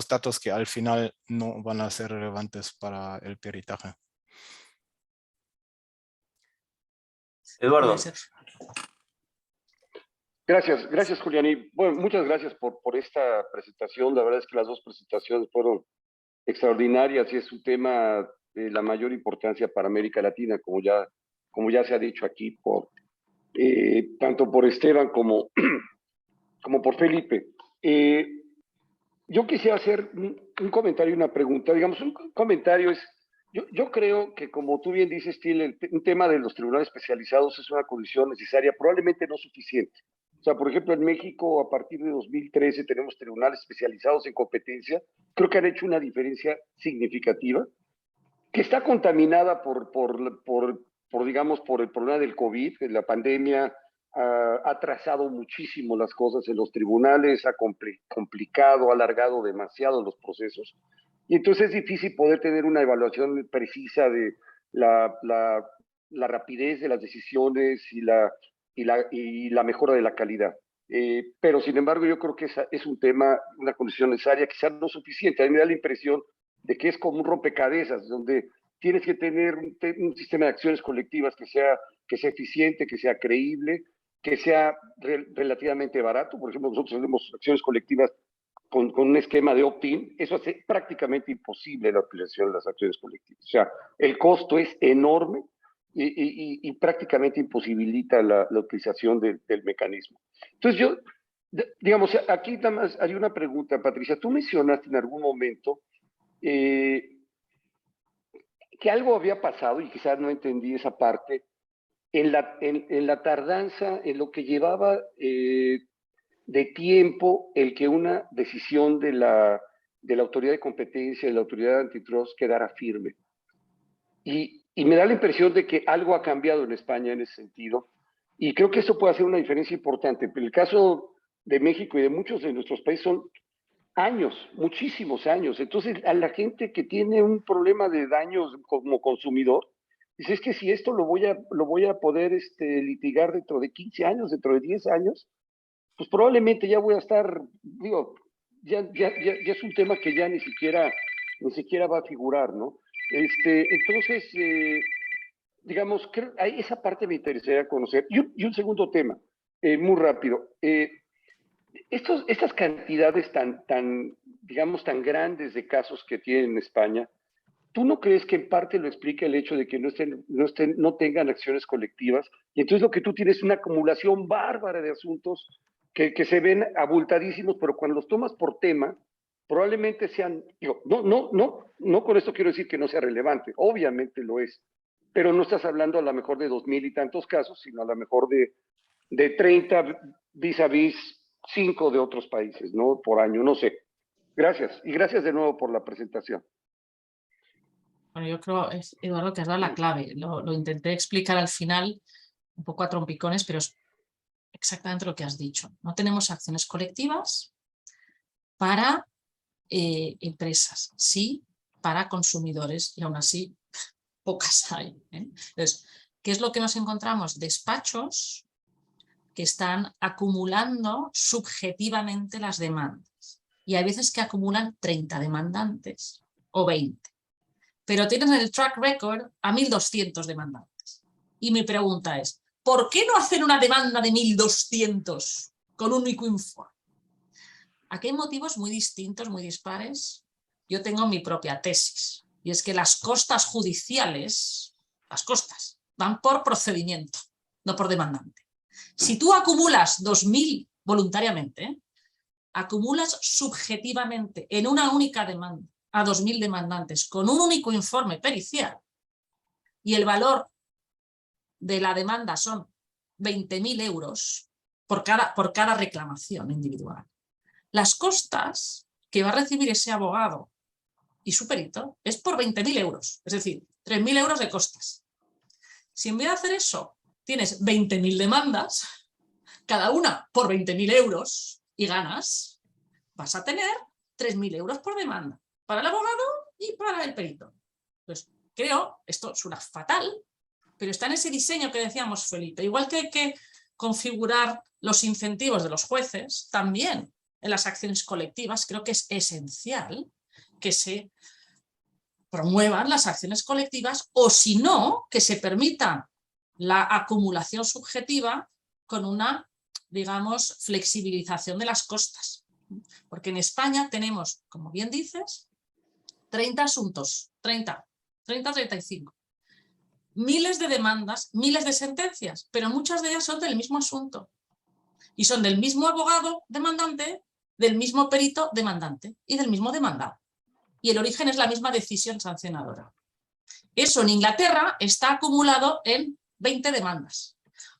datos que al final no van a ser relevantes para el peritaje. Eduardo. Gracias Julián. Y bueno, muchas gracias por esta presentación. La verdad es que las dos presentaciones fueron extraordinarias y es un tema de la mayor importancia para América Latina, como ya se ha dicho aquí, tanto por Esteban como por Felipe. Yo quisiera hacer un comentario y una pregunta. Digamos, un comentario es, yo creo que, como tú bien dices, Till, un tema de los tribunales especializados es una condición necesaria, probablemente no suficiente. O sea, por ejemplo, en México, a partir de 2013, tenemos tribunales especializados en competencia. Creo que han hecho una diferencia significativa, que está contaminada digamos, por el problema del COVID. La pandemia ha atrasado muchísimo las cosas en los tribunales, ha complicado, ha alargado demasiado los procesos. Y entonces es difícil poder tener una evaluación precisa de la rapidez de las decisiones y la mejora de la calidad. Pero sin embargo yo creo que es un tema, una condición necesaria, quizás no suficiente. A mí me da la impresión de que es como un rompecabezas, donde tienes que tener un sistema de acciones colectivas que sea eficiente, que sea creíble, que sea relativamente barato. Por ejemplo, nosotros hacemos acciones colectivas con un esquema de opt-in. Eso hace prácticamente imposible la utilización de las acciones colectivas. O sea, el costo es enorme y prácticamente imposibilita la utilización del mecanismo. Entonces digamos, aquí nada más hay una pregunta, Patricia. Tú mencionaste en algún momento que algo había pasado, y quizás no entendí esa parte, en la tardanza, en lo que llevaba de tiempo el que una decisión de la autoridad de competencia, de la autoridad de antitrust, quedara firme. Y me da la impresión de que algo ha cambiado en España en ese sentido, y creo que eso puede hacer una diferencia importante. El caso de México y de muchos de nuestros países son años, muchísimos años. Entonces, a la gente que tiene un problema de daños como consumidor, dice, es que si esto lo voy a poder litigar dentro de 15 años, dentro de 10 años, pues probablemente ya voy a estar, digo, ya es un tema que ya ni siquiera va a figurar, ¿no? Entonces, digamos, esa parte me interesaría conocer. Y un segundo tema, muy rápido. Estas cantidades digamos, tan grandes de casos que tienen en España, ¿tú no crees que en parte lo explica el hecho de que no tengan acciones colectivas? Y entonces lo que tú tienes es una acumulación bárbara de asuntos que se ven abultadísimos, pero cuando los tomas por tema, probablemente sean, digo, no con esto quiero decir que no sea relevante, obviamente lo es, pero no estás hablando a lo mejor de 2000 y tantos casos, sino a lo mejor de 30 vis a vis 5 de otros países, ¿no? Por año, no sé. Gracias. Y gracias de nuevo por la presentación. Bueno, yo creo, Eduardo, que has dado la clave. Lo intenté explicar al final, un poco a trompicones, pero es exactamente lo que has dicho. No tenemos acciones colectivas para empresas, sí para consumidores, y aún así pocas hay. Entonces, ¿qué es lo que nos encontramos? Despachos que están acumulando subjetivamente las demandas. Y hay veces que acumulan 30 demandantes o 20. Pero tienen el track record a 1.200 demandantes. Y mi pregunta es, ¿por qué no hacer una demanda de 1.200 con un único informe? Aquí hay motivos muy distintos, muy dispares. Yo tengo mi propia tesis, y es que las costas judiciales, las costas, van por procedimiento, no por demandante. Si tú acumulas 2.000 voluntariamente, acumulas subjetivamente en una única demanda a 2.000 demandantes con un único informe pericial, y el valor de la demanda son 20.000 euros por cada reclamación individual. Las costas que va a recibir ese abogado y su perito es por 20.000 euros, es decir, 3.000 euros de costas. Si en vez de hacer eso tienes 20.000 demandas, cada una por 20.000 euros, y ganas, vas a tener 3.000 euros por demanda, para el abogado y para el perito. Pues creo, esto suena fatal, pero está en ese diseño que decíamos, Felipe. Igual que hay que configurar los incentivos de los jueces, también en las acciones colectivas creo que es esencial que se promuevan las acciones colectivas, o si no, que se permita la acumulación subjetiva con una, digamos, flexibilización de las costas. Porque en España tenemos, como bien dices, 30 asuntos, 35. Miles de demandas, miles de sentencias, pero muchas de ellas son del mismo asunto. Y son del mismo abogado demandante, del mismo perito demandante y del mismo demandado. Y el origen es la misma decisión sancionadora. Eso en Inglaterra está acumulado en 20 demandas.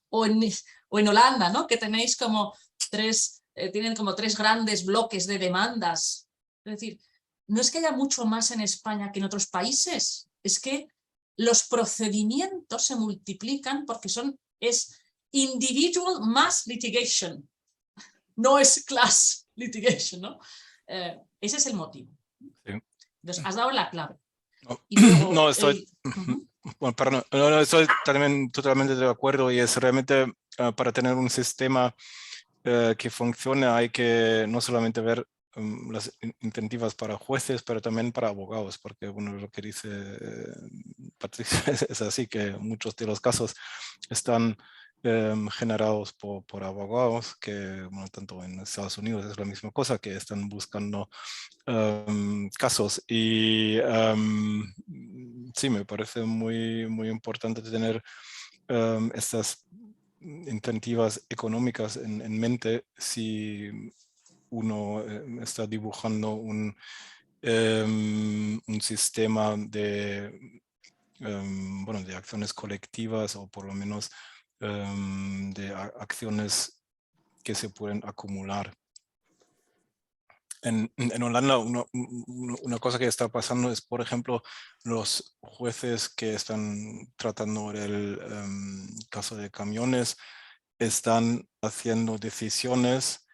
O en Holanda, ¿no? Que tenéis como tienen como 3 grandes bloques de demandas. Es decir, no es que haya mucho más en España que en otros países, es que los procedimientos se multiplican porque es individual mass litigation, no es class litigation, ¿no? Ese es el motivo. Sí. Entonces, has dado la clave. No, y luego, no estoy... Bueno, perdón, no, estoy también totalmente de acuerdo, y es realmente para tener un sistema que funcione hay que no solamente ver las incentivas para jueces, pero también para abogados, porque bueno, lo que dice Patricia es así, que muchos de los casos están generados por abogados que, bueno, tanto en Estados Unidos es la misma cosa, que están buscando casos, y sí, me parece muy, muy importante tener estas incentivas económicas en mente si uno está dibujando un sistema de, bueno, de acciones colectivas o por lo menos de acciones que se pueden acumular. En Holanda una cosa que está pasando es, por ejemplo, los jueces que están tratando el caso de camiones están haciendo decisiones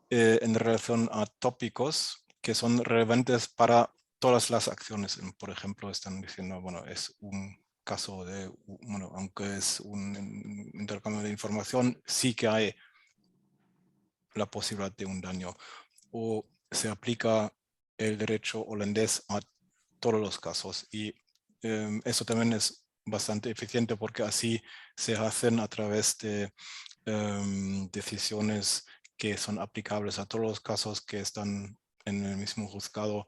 en relación a tópicos que son relevantes para todas las acciones. Por ejemplo, están diciendo, bueno, es un caso de, bueno, aunque es un intercambio de información, sí que hay la posibilidad de un daño. O se aplica el derecho holandés a todos los casos. Y eso también es bastante eficiente porque así se hacen a través de decisiones que son aplicables a todos los casos que están en el mismo juzgado.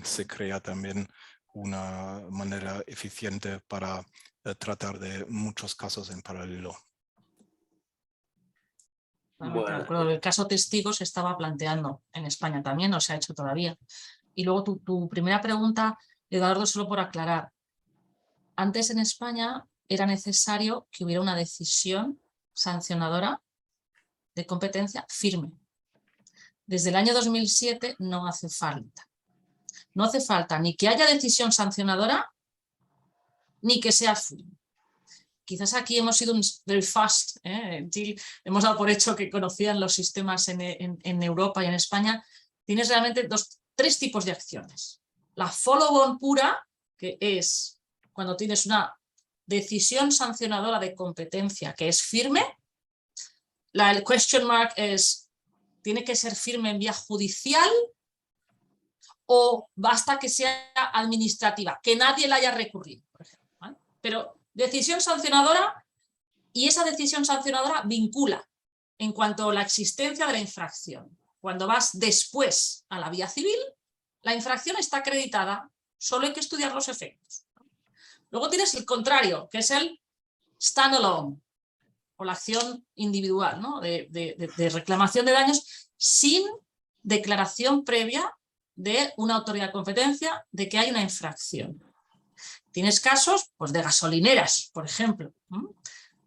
Se crea también una manera eficiente para tratar de muchos casos en paralelo. Totalmente de acuerdo. El caso testigo se estaba planteando en España también, no se ha hecho todavía. Y luego tu primera pregunta, Eduardo, solo por aclarar. Antes en España era necesario que hubiera una decisión sancionadora de competencia firme. Desde el año 2007 no hace falta. No hace falta ni que haya decisión sancionadora ni que sea firme. Quizás aquí hemos sido un very fast, hemos dado por hecho que conocían los sistemas en Europa y en España. Tienes realmente tres tipos de acciones. La follow-on pura, que es cuando tienes una decisión sancionadora de competencia que es firme. El question mark es, ¿tiene que ser firme en vía judicial o basta que sea administrativa, que nadie la haya recurrido, por ejemplo, ¿vale? Pero decisión sancionadora, y esa decisión sancionadora vincula en cuanto a la existencia de la infracción. Cuando vas después a la vía civil, la infracción está acreditada, solo hay que estudiar los efectos. Luego tienes el contrario, que es el standalone, o la acción individual, ¿no? de reclamación de daños sin declaración previa de una autoridad de competencia de que hay una infracción. Tienes casos pues, de gasolineras, por ejemplo.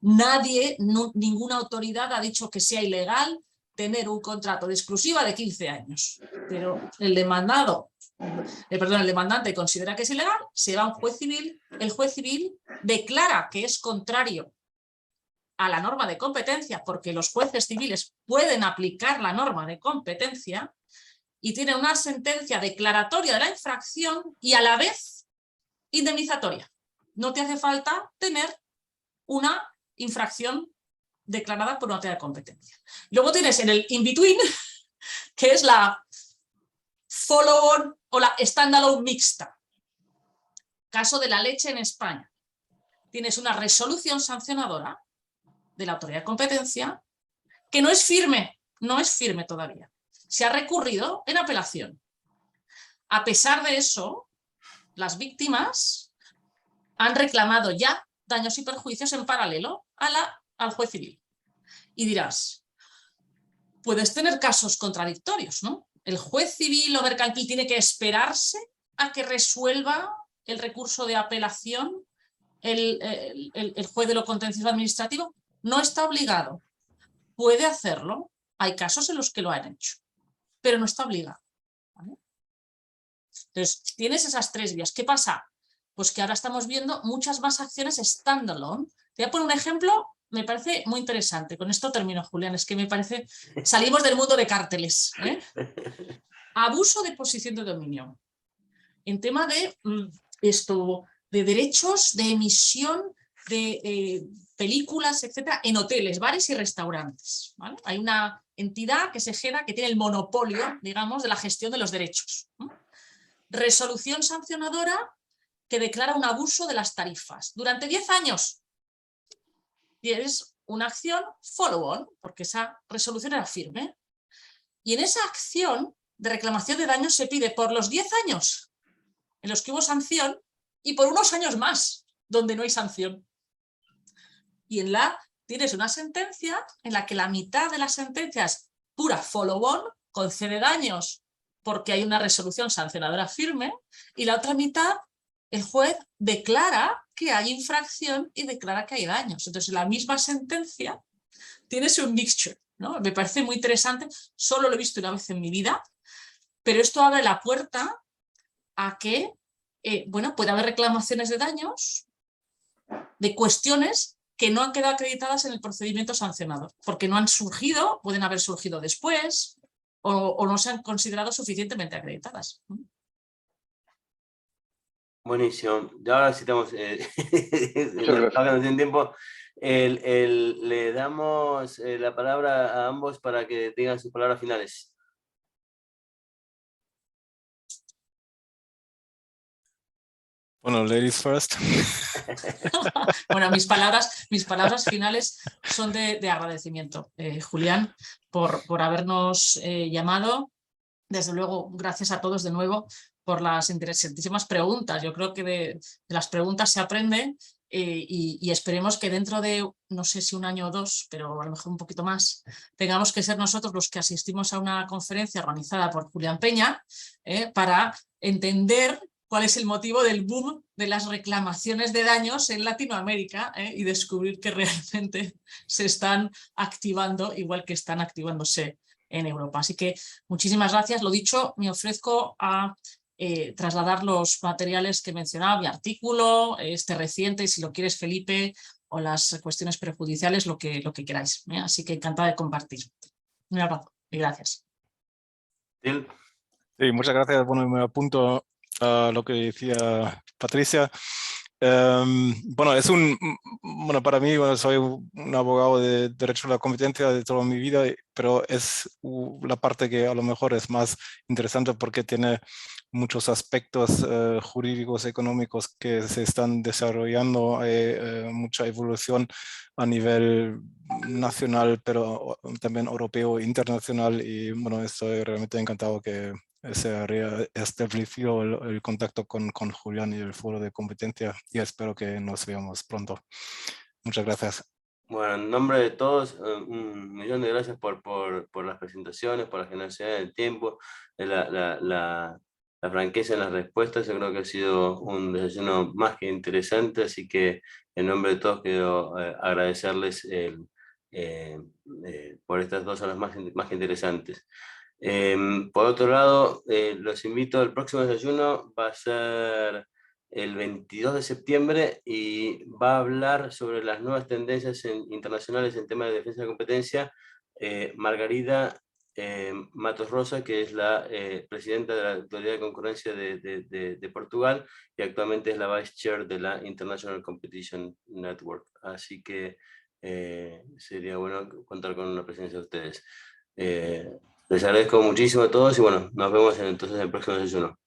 Nadie, ninguna autoridad ha dicho que sea ilegal tener un contrato de exclusiva de 15 años, pero el demandante considera que es ilegal, se va a un juez civil, el juez civil declara que es contrario a la norma de competencia, porque los jueces civiles pueden aplicar la norma de competencia y tiene una sentencia declaratoria de la infracción y a la vez indemnizatoria. No te hace falta tener una infracción declarada por una autoridad de competencia. Luego tienes en el in-between, que es la follow-on o la standalone mixta. Caso de la leche en España. Tienes una resolución sancionadora de la autoridad de competencia que no es firme todavía. Se ha recurrido en apelación. A pesar de eso, las víctimas han reclamado ya daños y perjuicios en paralelo al juez civil. Y dirás, puedes tener casos contradictorios, ¿no? El juez civil o mercantil tiene que esperarse a que resuelva el recurso de apelación el juez de lo contencioso administrativo. No está obligado. Puede hacerlo. Hay casos en los que lo han hecho, pero no está obligado. ¿Vale? Entonces, tienes esas tres vías. ¿Qué pasa? Pues que ahora estamos viendo muchas más acciones standalone. Te voy a poner un ejemplo, me parece muy interesante. Con esto termino, Julián, es que me parece... Salimos del mundo de cárteles. Abuso de posición de dominio. En tema de de derechos de emisión de películas, etcétera, en hoteles, bares y restaurantes. ¿Vale? Hay una entidad que es EGEDA que tiene el monopolio, digamos, de la gestión de los derechos. Resolución sancionadora que declara un abuso de las tarifas durante 10 años. Y es una acción follow-on, porque esa resolución era firme. Y en esa acción de reclamación de daños se pide por los 10 años en los que hubo sanción y por unos años más, donde no hay sanción. Y en la tienes una sentencia en la que la mitad de la sentencia es pura follow-on, concede daños porque hay una resolución sancionadora firme, y la otra mitad el juez declara que hay infracción y declara que hay daños. Entonces, la misma sentencia tienes un mixture, ¿no? Me parece muy interesante, solo lo he visto una vez en mi vida, pero esto abre la puerta a que bueno, puede haber reclamaciones de daños de cuestiones que no han quedado acreditadas en el procedimiento sancionador, porque no han surgido, pueden haber surgido después, o no se han considerado suficientemente acreditadas. Buenísimo. Y ahora sí estamos, Muchas gracias. sin tiempo. Le damos la palabra a ambos para que digan sus palabras finales. Bueno, ladies first. Bueno, mis palabras finales son de agradecimiento, Julián, por habernos llamado. Desde luego, gracias a todos de nuevo por las interesantísimas preguntas. Yo creo que de las preguntas se aprende, y esperemos que dentro de, no sé si un año o dos, pero a lo mejor un poquito más, tengamos que ser nosotros los que asistimos a una conferencia organizada por Julián Peña para entender cuál es el motivo del boom de las reclamaciones de daños en Latinoamérica y descubrir que realmente se están activando igual que están activándose en Europa. Así que muchísimas gracias. Lo dicho, me ofrezco a trasladar los materiales que he mencionado, mi artículo, este reciente, si lo quieres, Felipe, o las cuestiones prejudiciales, lo que queráis. Así que encantada de compartir. Un abrazo y gracias. Sí, muchas gracias. Bueno, me apunto a lo que decía Patricia. Bueno, bueno, para mí, bueno, soy un abogado de derecho a la competencia de toda mi vida, pero es la parte que a lo mejor es más interesante porque tiene muchos aspectos jurídicos, económicos que se están desarrollando, mucha evolución a nivel nacional, pero también europeo e internacional, y bueno, estoy realmente encantado que se reestableció el contacto con Julián y el foro de competencia, y espero que nos veamos pronto. Muchas gracias. Bueno, en nombre de todos, un millón de gracias por las presentaciones, por la generosidad del tiempo, la franqueza en las respuestas. Yo creo que ha sido un desayuno más que interesante, así que en nombre de todos quiero agradecerles por estas 2 horas más que interesantes. Por otro lado, los invito, el próximo desayuno va a ser el 22 de septiembre y va a hablar sobre las nuevas tendencias internacionales en temas de defensa de competencia Margarida Matos Rosa, que es la presidenta de la Autoridad de Concurrencia de Portugal y actualmente es la Vice Chair de la International Competition Network. Así que sería bueno contar con una presencia de ustedes. Les agradezco muchísimo a todos y bueno, nos vemos entonces en el próximo desayuno.